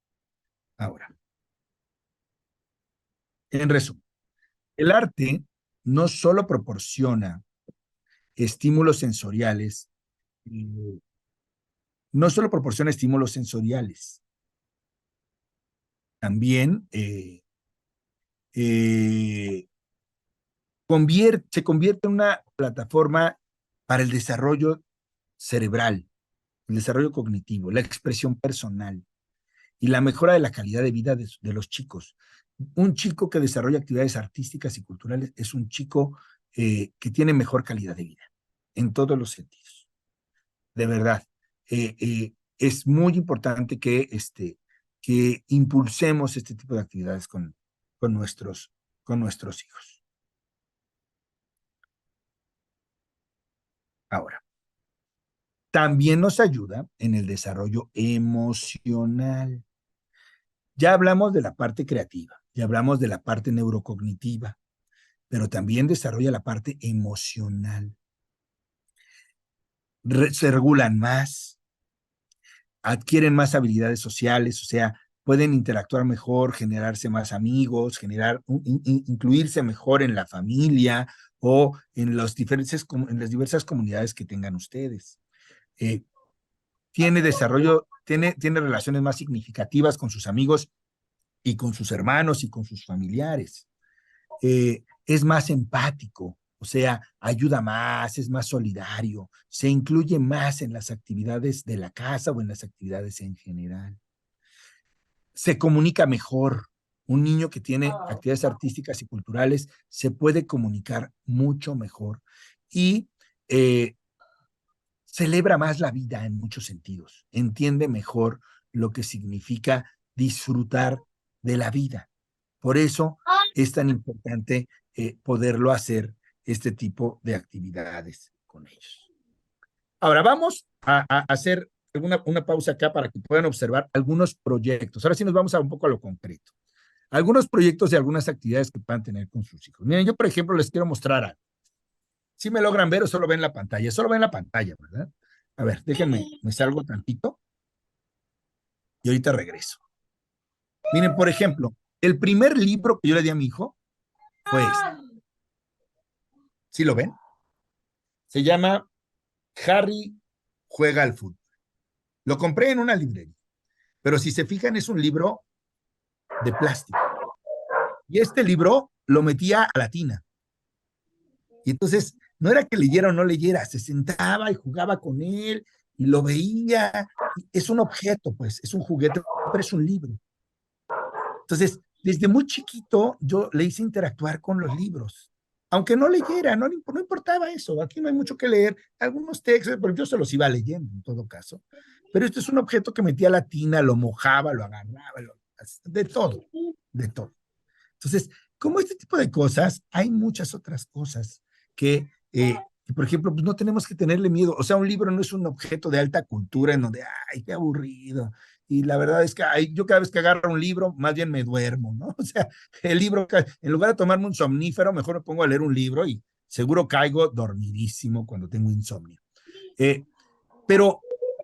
Ahora, en resumen, el arte no solo proporciona estímulos sensoriales, eh, no solo proporciona estímulos sensoriales, también eh, se convierte en una plataforma para el desarrollo cerebral, el desarrollo cognitivo, la expresión personal y la mejora de la calidad de vida de los chicos. Un chico que desarrolla actividades artísticas y culturales es un chico que tiene mejor calidad de vida en todos los sentidos. De verdad, es muy importante que impulsemos este tipo de actividades con, nuestros, con nuestros hijos. Ahora, también nos ayuda en el desarrollo emocional. Ya hablamos de la parte creativa, ya hablamos de la parte neurocognitiva, pero también desarrolla la parte emocional. Se regulan más, adquieren más habilidades sociales, o sea, pueden interactuar mejor, generarse más amigos, incluirse mejor en la familia o en las diversas comunidades que tengan ustedes. Tiene relaciones más significativas con sus amigos y con sus hermanos y con sus familiares. Es más empático, o sea, ayuda más, es más solidario, se incluye más en las actividades de la casa o en las actividades en general. Se comunica mejor. Un niño que tiene actividades artísticas y culturales se puede comunicar mucho mejor y celebra más la vida en muchos sentidos, entiende mejor lo que significa disfrutar de la vida. Por eso es tan importante poderlo hacer este tipo de actividades con ellos. Ahora vamos a hacer una pausa acá para que puedan observar algunos proyectos. Ahora sí nos vamos a un poco a lo concreto. Algunos proyectos y algunas actividades que puedan tener con sus hijos. Miren, yo por ejemplo les quiero mostrar algo. ¿Sí me logran ver o solo ven la pantalla? Solo ven la pantalla, ¿verdad? A ver, déjenme, me salgo tantito y ahorita regreso. Miren, por ejemplo, el primer libro que yo le di a mi hijo fue este. ¿Sí lo ven? Se llama Harry juega al fútbol. Lo compré en una librería, pero si se fijan es un libro de plástico. Y este libro lo metía a la tina. Y entonces no era que leyera o no leyera, se sentaba y jugaba con él y lo veía. Es un objeto, pues, es un juguete, pero es un libro. Entonces, desde muy chiquito yo le hice interactuar con los libros. Aunque no leyera, no importaba eso. Aquí no hay mucho que leer. Algunos textos, pero yo se los iba leyendo en todo caso. Pero esto es un objeto que metía a la tina, lo mojaba, lo agarraba, de todo, de todo. Entonces, como este tipo de cosas, hay muchas otras cosas que, por ejemplo, pues no tenemos que tenerle miedo. O sea, un libro no es un objeto de alta cultura en donde, ay, qué aburrido. Y la verdad es que yo cada vez que agarro un libro, más bien me duermo, ¿no? O sea, el libro, en lugar de tomarme un somnífero, mejor me pongo a leer un libro y seguro caigo dormidísimo cuando tengo insomnio. Pero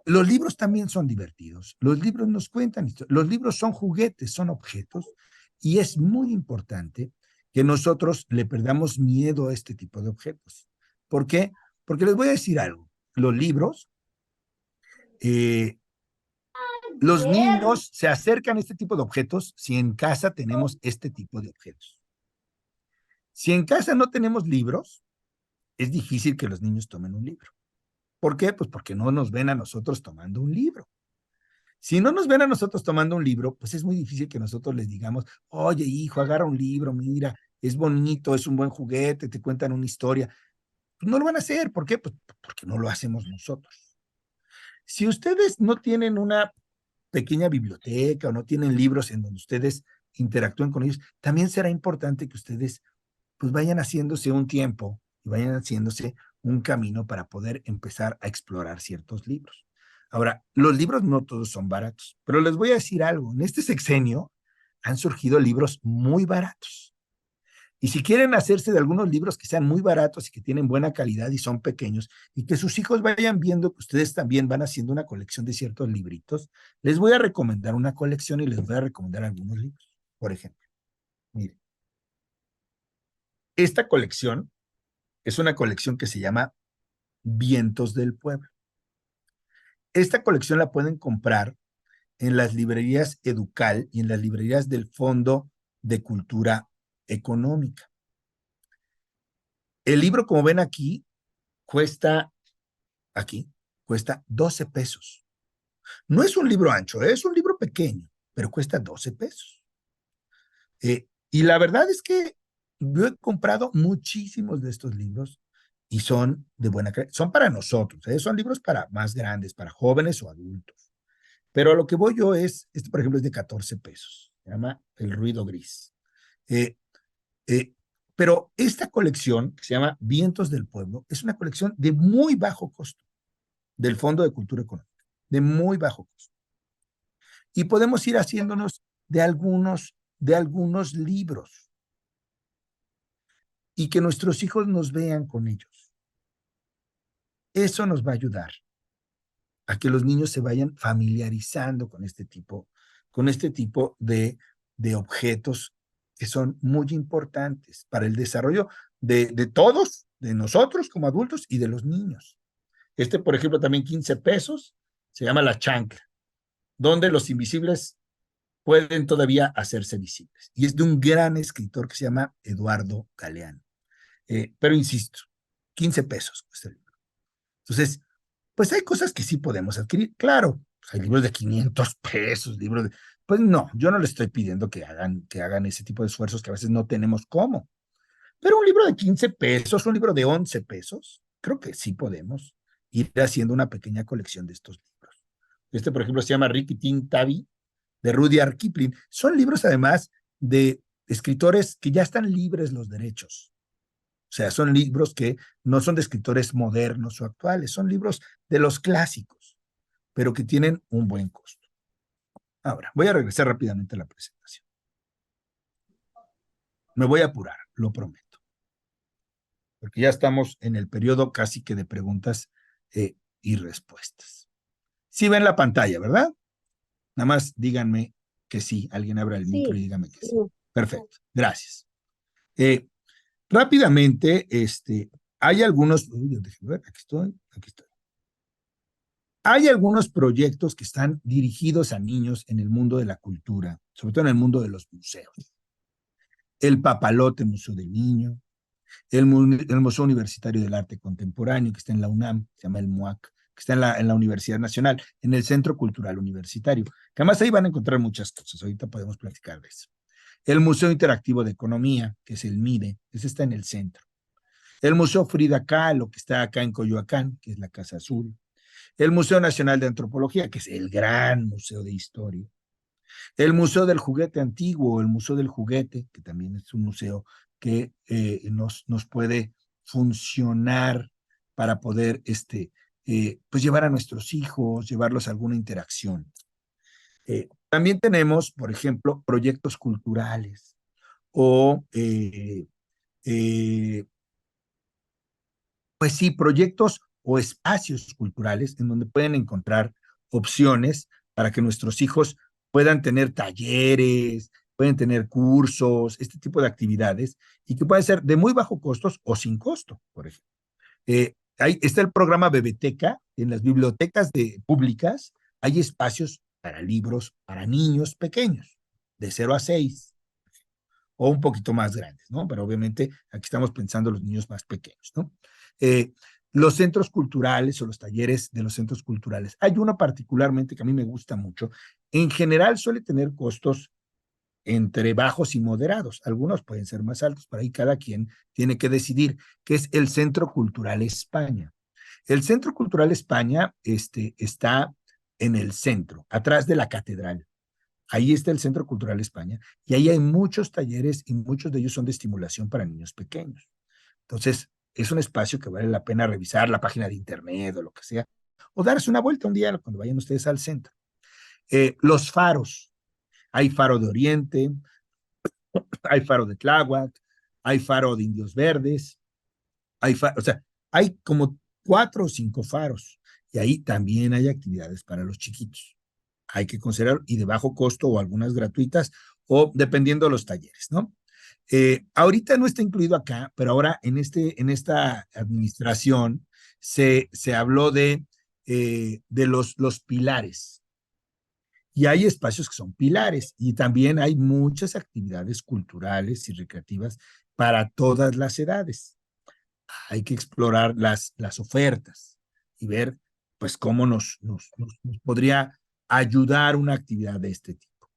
los libros también son divertidos. Los libros nos cuentan, los libros son juguetes, son objetos, y es muy importante que nosotros le perdamos miedo a este tipo de objetos. ¿Por qué? Porque les voy a decir algo. Los libros, eh, los niños se acercan a este tipo de objetos si en casa tenemos este tipo de objetos. Si en casa no tenemos libros, es difícil que los niños tomen un libro. ¿Por qué? Pues porque no nos ven a nosotros tomando un libro. Si no nos ven a nosotros tomando un libro, pues es muy difícil que nosotros les digamos, oye, hijo, agarra un libro, mira, es bonito, es un buen juguete, te cuentan una historia. Pues no lo van a hacer. ¿Por qué? Pues porque no lo hacemos nosotros. Si ustedes no tienen una pequeña biblioteca o no tienen libros en donde ustedes interactúen con ellos, también será importante que ustedes pues vayan haciéndose un tiempo y vayan haciéndose un camino para poder empezar a explorar ciertos libros. Ahora, los libros no todos son baratos, pero les voy a decir algo. En este sexenio han surgido libros muy baratos. Y si quieren hacerse de algunos libros que sean muy baratos y que tienen buena calidad y son pequeños, y que sus hijos vayan viendo que ustedes también van haciendo una colección de ciertos libritos, les voy a recomendar una colección y les voy a recomendar algunos libros. Por ejemplo, miren, esta colección es una colección que se llama Vientos del Pueblo. Esta colección la pueden comprar en las librerías Educal y en las librerías del Fondo de Cultura Económica. El libro, como ven aquí, cuesta, aquí, cuesta 12 pesos. No es un libro ancho, es un libro pequeño, pero cuesta 12 pesos. Y la verdad es que yo he comprado muchísimos de estos libros y son de buena calidad. Son para nosotros, son libros para más grandes, para jóvenes o adultos. Pero a lo que voy yo es, este por ejemplo es de 14 pesos, se llama El Ruido Gris. Eh, eh, pero esta colección, que se llama Vientos del Pueblo, es una colección de muy bajo costo, del Fondo de Cultura Económica, de muy bajo costo. Y podemos ir haciéndonos de algunos libros y que nuestros hijos nos vean con ellos. Eso nos va a ayudar a que los niños se vayan familiarizando con este tipo de objetos que son muy importantes para el desarrollo de todos, de nosotros como adultos y de los niños. Este, por ejemplo, también 15 pesos, se llama La Chancla, donde los invisibles pueden todavía hacerse visibles. Y es de un gran escritor que se llama Eduardo Galeano. Pero insisto, 15 pesos cuesta el libro. Entonces, pues hay cosas que sí podemos adquirir. Claro, pues hay libros de 500 pesos, libros de... Pues no, yo no le estoy pidiendo que hagan ese tipo de esfuerzos que a veces no tenemos cómo. Pero un libro de 15 pesos, un libro de 11 pesos, creo que sí podemos ir haciendo una pequeña colección de estos libros. Este, por ejemplo, se llama Ricky Tin Tavi, de Rudyard Kipling. Son libros, además, de escritores que ya están libres los derechos. O sea, son libros que no son de escritores modernos o actuales, son libros de los clásicos, pero que tienen un buen costo. Ahora, voy a regresar rápidamente a la presentación. Me voy a apurar, lo prometo, porque ya estamos en el periodo casi que de preguntas y respuestas. Sí ven la pantalla, ¿verdad? Nada más díganme que sí, alguien abra el micro y Sí, dígame que sí. sí. Perfecto, gracias. Rápidamente, hay algunos, déjenme ver, aquí estoy. Hay algunos proyectos que están dirigidos a niños en el mundo de la cultura, sobre todo en el mundo de los museos. El Papalote Museo del Niño, el Museo Universitario del Arte Contemporáneo, que está en la UNAM, se llama el MUAC, que está en la Universidad Nacional, en el Centro Cultural Universitario, que además ahí van a encontrar muchas cosas, ahorita podemos platicar de eso. El Museo Interactivo de Economía, que es el MIDE, ese está en el centro. El Museo Frida Kahlo, que está acá en Coyoacán, que es la Casa Azul. El Museo Nacional de Antropología, que es el gran museo de historia. El Museo del Juguete Antiguo, el Museo del Juguete, que también es un museo que nos puede funcionar para poder pues llevar a nuestros hijos, llevarlos a alguna interacción. También tenemos, por ejemplo, proyectos culturales o pues sí, proyectos o espacios culturales en donde pueden encontrar opciones para que nuestros hijos puedan tener talleres, pueden tener cursos, este tipo de actividades, y que pueden ser de muy bajo costos o sin costo, por ejemplo. Ahí está el programa Bebeteca. En las bibliotecas públicas hay espacios para libros para niños pequeños, de 0 a 6, o un poquito más grandes, ¿no? Pero obviamente aquí estamos pensando en los niños más pequeños, ¿no? Eh, los centros culturales o los talleres de los centros culturales. Hay uno particularmente que a mí me gusta mucho. En general suele tener costos entre bajos y moderados. Algunos pueden ser más altos, pero ahí cada quien tiene que decidir, que es el Centro Cultural España. El Centro Cultural España está en el centro, atrás de la catedral. Ahí está el Centro Cultural España y ahí hay muchos talleres y muchos de ellos son de estimulación para niños pequeños. Entonces, es un espacio que vale la pena revisar la página de internet o lo que sea, o darse una vuelta un día cuando vayan ustedes al centro. Los faros. Hay faro de Oriente, hay faro de Tláhuac, hay faro de Indios Verdes, o sea, hay como 4 o 5 faros y ahí también hay actividades para los chiquitos. Hay que considerar y de bajo costo o algunas gratuitas o dependiendo de los talleres, ¿no? Ahorita no está incluido acá, pero ahora en esta administración se habló de los pilares. Y hay espacios que son pilares y también hay muchas actividades culturales y recreativas para todas las edades. Hay que explorar las ofertas y ver pues cómo nos podría ayudar una actividad de este tipo.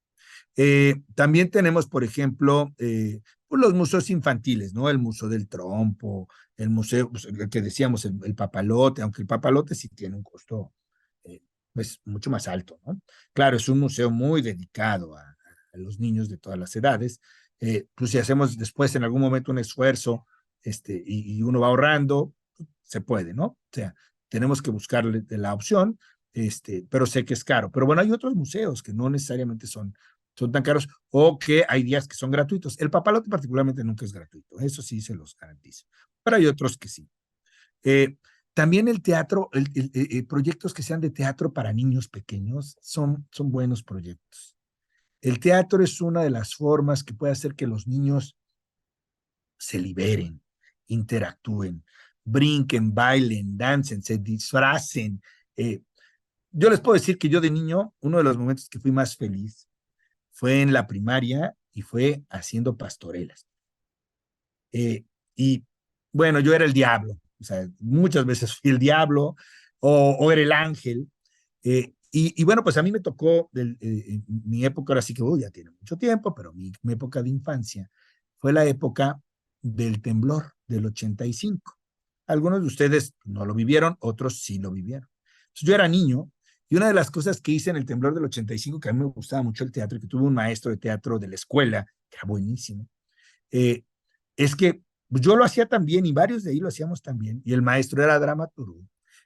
También tenemos, por ejemplo, pues los museos infantiles, ¿no? El Museo del Trompo, el museo, pues, el que decíamos, el Papalote, aunque el Papalote sí tiene un costo eh, pues mucho más alto, ¿no? Claro, es un museo muy dedicado a los niños de todas las edades. Pues si hacemos después en algún momento un esfuerzo y uno va ahorrando, se puede, ¿no? O sea, tenemos que buscarle la opción, pero sé que es caro. Pero bueno, hay otros museos que no necesariamente son tan caros o que hay días que son gratuitos. El Papalote particularmente nunca es gratuito, eso sí se los garantizo. Pero hay otros que sí. Eh, También el teatro, proyectos que sean de teatro para niños pequeños son buenos proyectos. El teatro es una de las formas que puede hacer que los niños se liberen, interactúen, brinquen, bailen, dancen, se disfracen. Eh, yo les puedo decir que yo de niño, uno de los momentos que fui más feliz fue en la primaria y fue haciendo pastorelas. Eh, y bueno, yo era el diablo, o sea, muchas veces fui el diablo o era el ángel. Y bueno, pues a mí me tocó mi época, ahora sí que ya tiene mucho tiempo, pero mi época de infancia fue la época del temblor del 85. Algunos de ustedes no lo vivieron, otros sí lo vivieron. Entonces, yo era niño y una de las cosas que hice en el temblor del 85, que a mí me gustaba mucho el teatro, y que tuve un maestro de teatro de la escuela, que era buenísimo, eh, es que yo lo hacía también y varios de ahí lo hacíamos también, y el maestro era dramaturgo.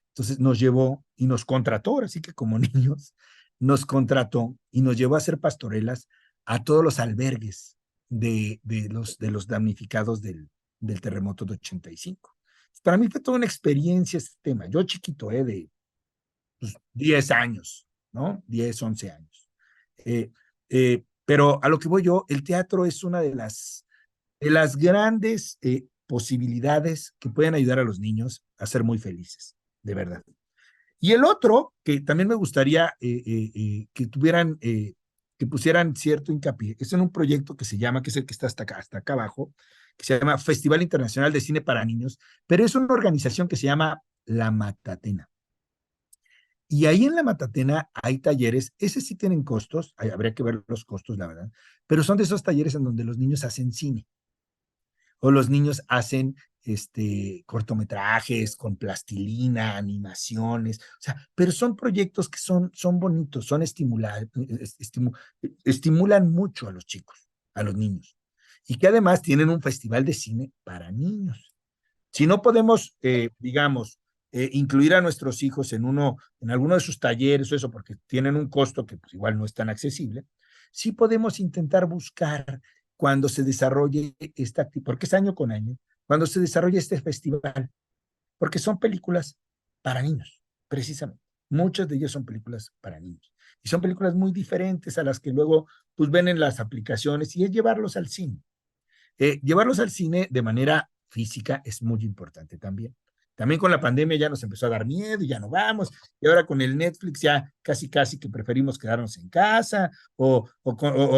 Entonces nos llevó y nos contrató, así que como niños, nos contrató y nos llevó a hacer pastorelas a todos los albergues de los damnificados del terremoto de 85. Para mí fue toda una experiencia este tema. Yo chiquito, de pues, 10 años, ¿no? 10, 11 años. Pero a lo que voy yo, el teatro es una de las grandes posibilidades que pueden ayudar a los niños a ser muy felices, de verdad. Y el otro, que también me gustaría que pusieran cierto hincapié, es en un proyecto que se llama, que es el que está hasta acá abajo, que se llama Festival Internacional de Cine para Niños, pero es una organización que se llama La Matatena. Y ahí en La Matatena hay talleres, ese sí tienen costos, habría que ver los costos, la verdad, pero son de esos talleres en donde los niños hacen cine o los niños hacen cortometrajes con plastilina, animaciones, o sea, pero son proyectos que son bonitos, estimulan mucho a los chicos, a los niños, y que además tienen un festival de cine para niños. Si no podemos, digamos, incluir a nuestros hijos en alguno de sus talleres o eso, porque tienen un costo que pues, igual no es tan accesible, sí podemos intentar buscar cuando se desarrolle esta actividad, porque es año con año, cuando se desarrolle este festival, porque son películas para niños, precisamente. Muchas de ellas son películas para niños. Y son películas muy diferentes a las que luego pues ven en las aplicaciones y es llevarlos al cine. Llevarlos al cine de manera física es muy importante también. También con la pandemia ya nos empezó a dar miedo y ya no vamos. Y ahora con el Netflix ya casi casi que preferimos quedarnos en casa o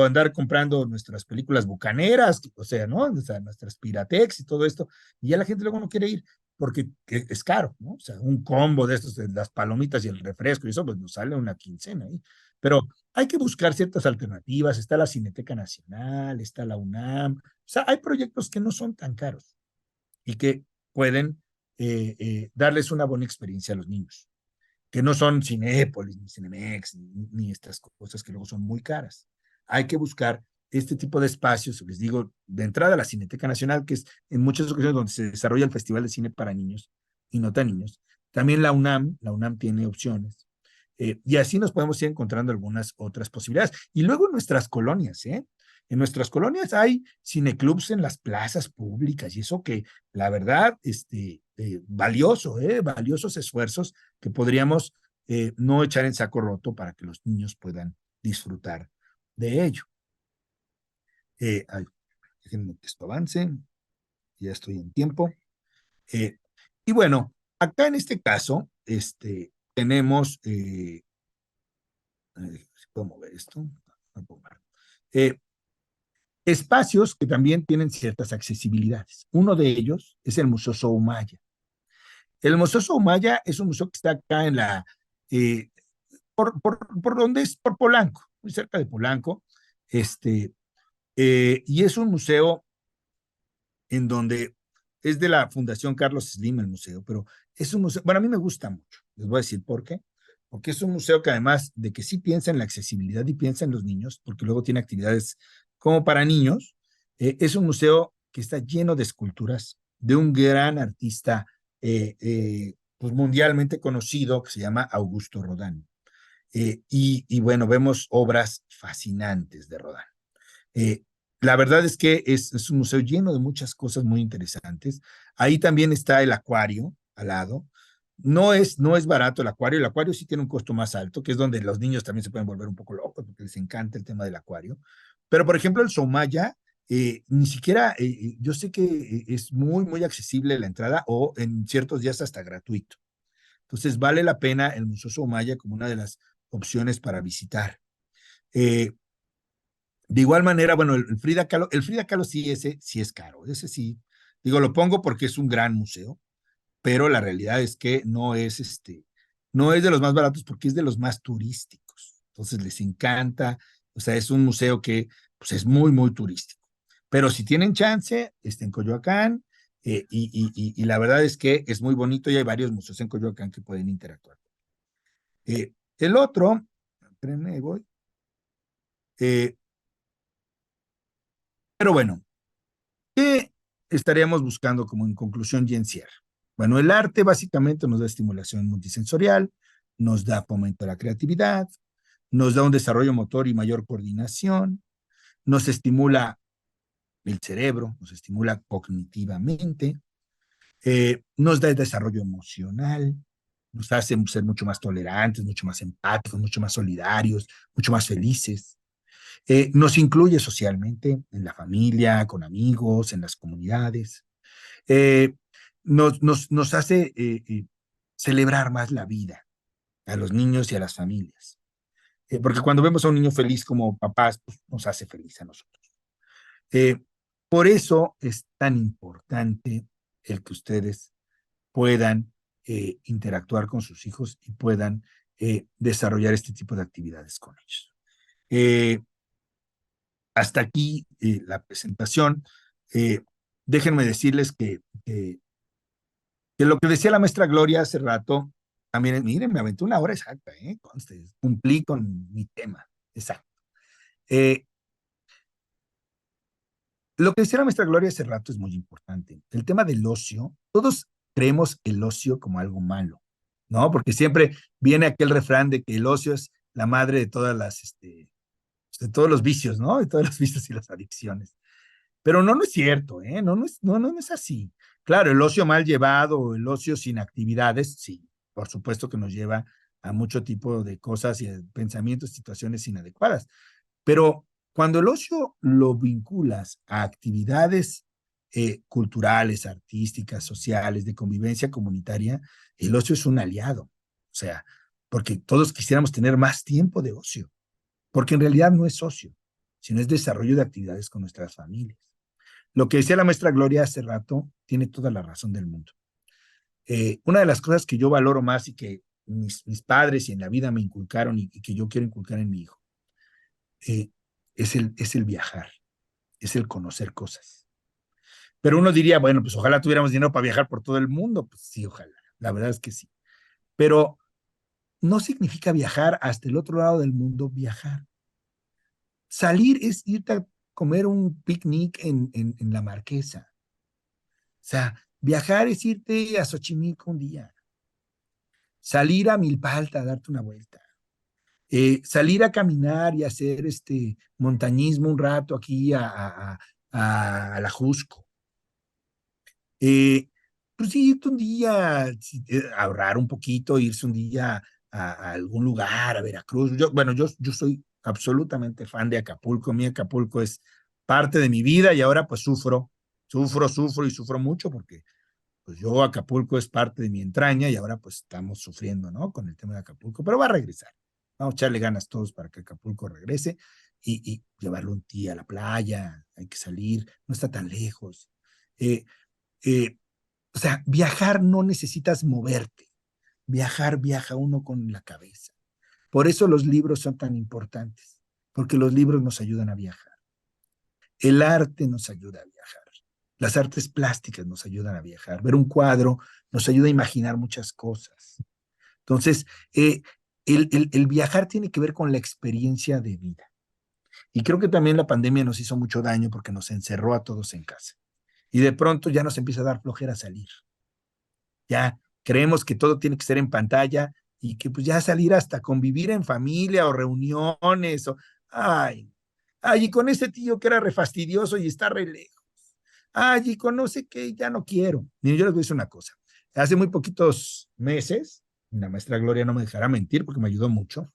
andar comprando nuestras películas bucaneras, o sea, ¿no? O sea, nuestras Piratex y todo esto. Y ya la gente luego no quiere ir porque es caro, ¿no? O sea, un combo de estos, de las palomitas y el refresco y eso, pues nos sale una quincena ahí. Pero hay que buscar ciertas alternativas. Está la Cineteca Nacional, está la UNAM. O sea, hay proyectos que no son tan caros y que pueden darles una buena experiencia a los niños, que no son Cinépolis, ni Cinemex, ni estas cosas que luego son muy caras. Hay que buscar este tipo de espacios, les digo, de entrada a la Cineteca Nacional, que es en muchas ocasiones donde se desarrolla el Festival de Cine para Niños y no tan niños. También la UNAM tiene opciones. Y así nos podemos ir encontrando algunas otras posibilidades. Y luego en nuestras colonias, ¿eh? En nuestras colonias hay cineclubs en las plazas públicas y eso que, la verdad, valioso, valiosos esfuerzos que podríamos no echar en saco roto para que los niños puedan disfrutar de ello. Ay, déjenme que esto avance, ya estoy en tiempo. Y bueno, acá en este caso, tenemos, si puedo mover esto, no puedo mover. Espacios que también tienen ciertas accesibilidades. Uno de ellos es el Museo Soumaya. El Museo Soumaya es un museo que está acá en eh, por donde es, por Polanco, muy cerca de Polanco, y es un museo en donde es de la Fundación Carlos Slim el museo, pero es un museo, bueno, a mí me gusta mucho, les voy a decir por qué, porque es un museo que además de que sí piensa en la accesibilidad y piensa en los niños, porque luego tiene actividades como para niños, es un museo que está lleno de esculturas de un gran artista pues mundialmente conocido que se llama Augusto Rodin. Y bueno, vemos obras fascinantes de Rodin. Eh, la verdad es que es un museo lleno de muchas cosas muy interesantes. Ahí también está el acuario al lado. No es barato el acuario sí tiene un costo más alto, que es donde los niños también se pueden volver un poco locos porque les encanta el tema del acuario. Pero, por ejemplo, el Soumaya, ni siquiera, yo sé que es muy, muy accesible la entrada o en ciertos días hasta gratuito. Entonces, vale la pena el Museo Soumaya como una de las opciones para visitar. Eh, de igual manera, bueno, el Frida Kahlo sí, ese sí es caro, ese sí, digo, lo pongo porque es un gran museo, pero la realidad es que no es de los más baratos porque es de los más turísticos. Entonces les encanta, o sea, es un museo que pues es muy, muy turístico. Pero si tienen chance, en Coyoacán, y la verdad es que es muy bonito y hay varios museos en Coyoacán que pueden interactuar. El otro, espérenme, voy. Eh, pero bueno, ¿qué estaríamos buscando como en conclusión y en cierre? Bueno, el arte básicamente nos da estimulación multisensorial, nos da fomento a la creatividad, nos da un desarrollo motor y mayor coordinación, nos estimula el cerebro, nos estimula cognitivamente, nos da el desarrollo emocional, nos hace ser mucho más tolerantes, mucho más empáticos, mucho más solidarios, mucho más felices. Nos incluye socialmente en la familia, con amigos, en las comunidades. Eh, nos hace celebrar más la vida a los niños y a las familias. Porque cuando vemos a un niño feliz como papás, pues, nos hace feliz a nosotros. Eh, por eso es tan importante el que ustedes puedan interactuar con sus hijos y puedan desarrollar este tipo de actividades con ellos. Eh, hasta aquí la presentación. Eh, déjenme decirles que lo que decía la maestra Gloria hace rato, también, miren, me aventé una hora exacta, conste, cumplí con mi tema, exacto. Eh, lo que decía la maestra Gloria hace rato es muy importante. El tema del ocio, todos creemos el ocio como algo malo, ¿no? Porque siempre viene aquel refrán de que el ocio es la madre de todas de todos los vicios, ¿no? De todos los vicios y las adicciones. Pero no, no es cierto, ¿eh? No es así. Claro, el ocio mal llevado, el ocio sin actividades, sí, por supuesto que nos lleva a mucho tipo de cosas y de pensamientos, situaciones inadecuadas. Pero cuando el ocio lo vinculas a actividades culturales, artísticas, sociales, de convivencia comunitaria, el ocio es un aliado. O sea, porque todos quisiéramos tener más tiempo de ocio, porque en realidad no es ocio, sino es desarrollo de actividades con nuestras familias. Lo que decía la maestra Gloria hace rato tiene toda la razón del mundo. Una de las cosas que yo valoro más y que mis padres y en la vida me inculcaron y que yo quiero inculcar en mi hijo, eh, es el viajar, es el conocer cosas. Pero uno diría, bueno, pues ojalá tuviéramos dinero para viajar por todo el mundo. Pues sí, ojalá. La verdad es que sí. Pero no significa viajar hasta el otro lado del mundo, viajar. Salir es irte a comer un picnic en la Marquesa. O sea, viajar es irte a Xochimilco un día. Salir a Milpalta a darte una vuelta. Salir a caminar y hacer montañismo un rato aquí a la Jusco. Pues sí, irte un día, ahorrar un poquito, irse un día a algún lugar, a Veracruz. Yo soy absolutamente fan de Acapulco. Mi Acapulco es parte de mi vida y ahora pues sufro y sufro mucho porque pues yo Acapulco es parte de mi entraña y ahora pues estamos sufriendo, ¿no? Con el tema de Acapulco, pero va a regresar. Vamos a echarle ganas todos para que Acapulco regrese y llevarlo un día a la playa, hay que salir, no está tan lejos. Eh, eh, o sea, viajar no necesitas moverte. Viaja uno con la cabeza. Por eso los libros son tan importantes, porque los libros nos ayudan a viajar. El arte nos ayuda a viajar. Las artes plásticas nos ayudan a viajar. Ver un cuadro nos ayuda a imaginar muchas cosas. Entonces, el viajar tiene que ver con la experiencia de vida. Y creo que también la pandemia nos hizo mucho daño porque nos encerró a todos en casa. Y de pronto ya nos empieza a dar flojera salir. Ya creemos que todo tiene que ser en pantalla y que pues ya salir hasta convivir en familia o reuniones o, ay, ay, y con ese tío que era re fastidioso y está re lejos. Ay, y con no sé qué, ya no quiero. Miren, yo les voy a decir una cosa. Hace muy poquitos meses, la maestra Gloria no me dejará mentir porque me ayudó mucho,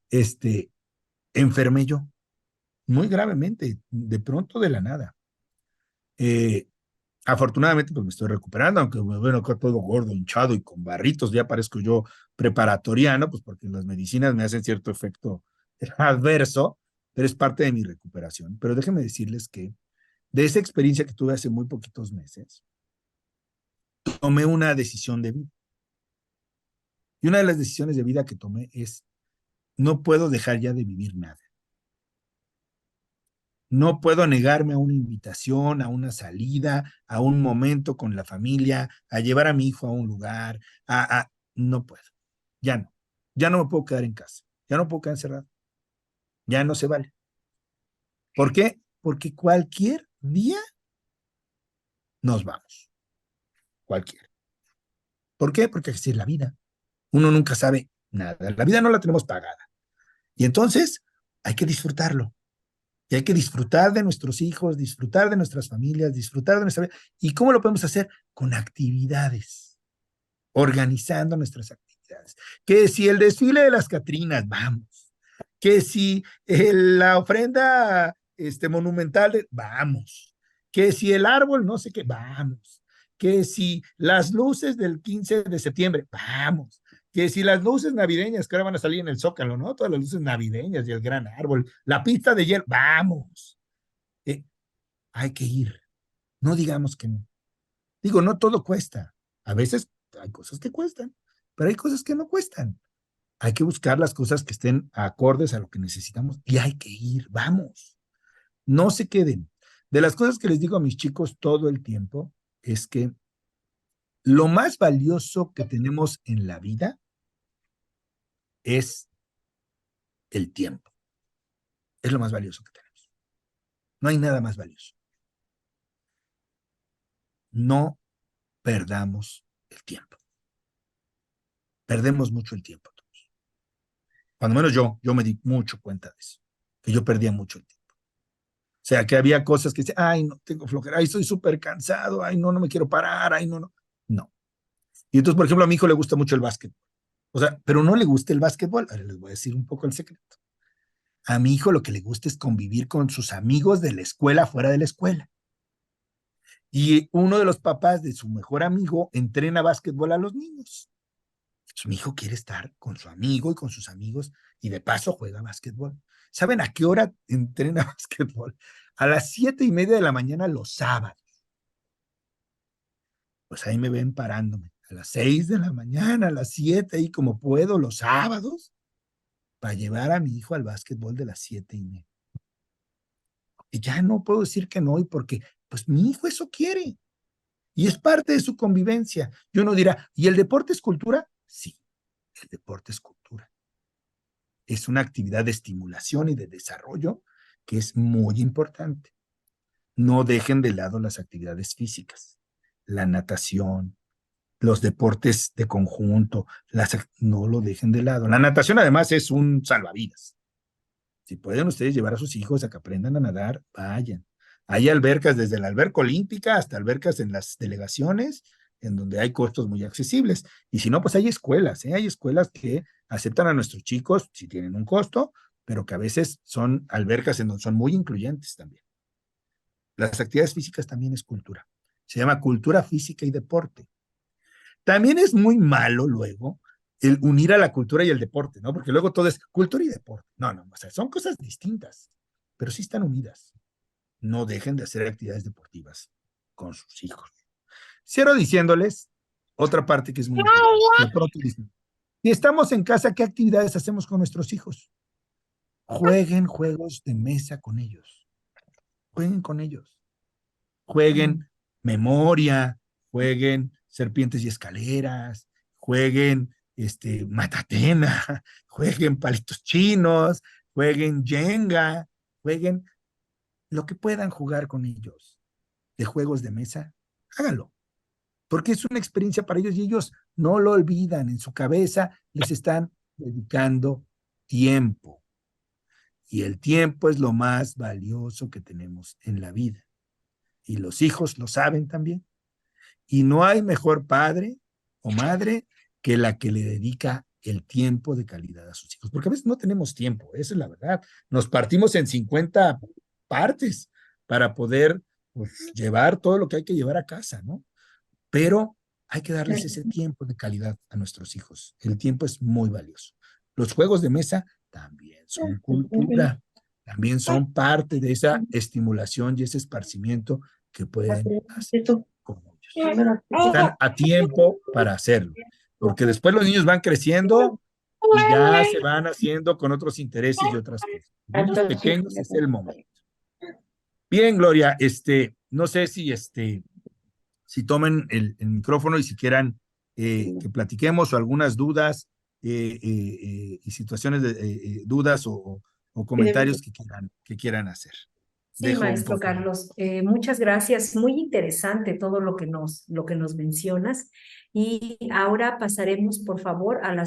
este, enfermé yo muy gravemente, de pronto de la nada. Eh, Afortunadamente, pues me estoy recuperando, aunque me veo acá todo gordo, hinchado y con barritos, ya parezco yo preparatoriano, pues porque las medicinas me hacen cierto efecto adverso, pero es parte de mi recuperación. Pero déjenme decirles que de esa experiencia que tuve hace muy poquitos meses, tomé una decisión de vida. Y una de las decisiones de vida que tomé es, no puedo dejar ya de vivir nada. No puedo negarme a una invitación, a una salida, a un momento con la familia, a llevar a mi hijo a un lugar, no puedo. Ya no. Ya no me puedo quedar en casa. Ya no puedo quedar encerrado. Ya no se vale. ¿Por qué? Porque cualquier día nos vamos. Cualquier. ¿Por qué? Porque así es la vida. Uno nunca sabe nada. La vida no la tenemos pagada. Y entonces hay que disfrutarlo. Y hay que disfrutar de nuestros hijos, disfrutar de nuestras familias, disfrutar de nuestra vida. ¿Y cómo lo podemos hacer? Con actividades, organizando nuestras actividades. Que si el desfile de las Catrinas, vamos. Que si la ofrenda monumental, vamos. Que si el árbol, no sé qué, vamos. Que si las luces del 15 de septiembre, vamos. Que si las luces navideñas que ahora van a salir en el Zócalo, ¿no? Todas las luces navideñas y el gran árbol, la pista de hielo, vamos. Eh, Hay que ir. No digamos que no. Digo, no todo cuesta. A veces hay cosas que cuestan, pero hay cosas que no cuestan. Hay que buscar las cosas que estén acordes a lo que necesitamos y hay que ir. Vamos. No se queden. De las cosas que les digo a mis chicos todo el tiempo es que lo más valioso que tenemos en la vida es el tiempo. Es lo más valioso que tenemos. No hay nada más valioso. No perdamos el tiempo. Perdemos mucho el tiempo todos. Cuando menos yo me di mucho cuenta de eso, que yo perdía mucho el tiempo. O sea, que había cosas que decía, ay, no tengo flojera, ay, estoy súper cansado, ay, no, no me quiero parar, ay, no, no. No. Y entonces, por ejemplo, a mi hijo le gusta mucho el básquet. O sea, pero no le gusta el básquetbol. Ahora les voy a decir un poco el secreto. A mi hijo lo que le gusta es convivir con sus amigos de la escuela fuera de la escuela. Y uno de los papás de su mejor amigo entrena básquetbol a los niños. Entonces, mi hijo quiere estar con su amigo y con sus amigos y de paso juega básquetbol. ¿Saben a qué hora entrena básquetbol? A las 7:30 de la mañana los sábados. Pues ahí me ven parándome. A las 6 de la mañana, a las 7, ahí como puedo, los sábados, para llevar a mi hijo al básquetbol de las 7:30. Y ya no puedo decir que no, y porque, pues mi hijo eso quiere. Y es parte de su convivencia. Y uno dirá, ¿y el deporte es cultura? Sí, el deporte es cultura. Es una actividad de estimulación y de desarrollo que es muy importante. No dejen de lado las actividades físicas, la natación, los deportes de conjunto, no lo dejen de lado. La natación además es un salvavidas. Si pueden ustedes llevar a sus hijos a que aprendan a nadar, vayan. Hay albercas desde la alberca olímpica hasta albercas en las delegaciones, en donde hay costos muy accesibles. Y si no, pues hay escuelas, ¿eh? Hay escuelas que aceptan a nuestros chicos si tienen un costo, pero que a veces son albercas en donde son muy incluyentes también. Las actividades físicas también es cultura. Se llama cultura física y deporte. También es muy malo luego el unir a la cultura y el deporte, ¿no? Porque luego todo es cultura y deporte. No, no, o sea, son cosas distintas, pero sí están unidas. No dejen de hacer actividades deportivas con sus hijos. Cierro diciéndoles otra parte que es muy importante. De pronto dicen, si estamos en casa, ¿qué actividades hacemos con nuestros hijos? Jueguen juegos de mesa con ellos. Jueguen con ellos. Jueguen memoria, jueguen serpientes y escaleras, jueguen matatena, jueguen palitos chinos, jueguen Jenga, jueguen lo que puedan jugar con ellos de juegos de mesa, hágalo, porque es una experiencia para ellos y ellos no lo olvidan, en su cabeza les están dedicando tiempo y el tiempo es lo más valioso que tenemos en la vida y los hijos lo saben también. Y no hay mejor padre o madre que la que le dedica el tiempo de calidad a sus hijos, porque a veces no tenemos tiempo, esa es la verdad. Nos partimos en 50 partes para poder pues, llevar todo lo que hay que llevar a casa, ¿no? Pero hay que darles ese tiempo de calidad a nuestros hijos. El tiempo es muy valioso. Los juegos de mesa también son cultura, también son parte de esa estimulación y ese esparcimiento que pueden hacer con ellos. Están a tiempo para hacerlo, porque después los niños van creciendo y ya se van haciendo con otros intereses y otras cosas. Los niños pequeños es el momento. Bien, Gloria, no sé si tomen el micrófono y si quieran que platiquemos o algunas dudas y situaciones de dudas o comentarios que quieran hacer. Sí, Dejo un maestro poco. Carlos, muchas gracias. Muy interesante todo lo que nos mencionas. Y ahora pasaremos, por favor, a la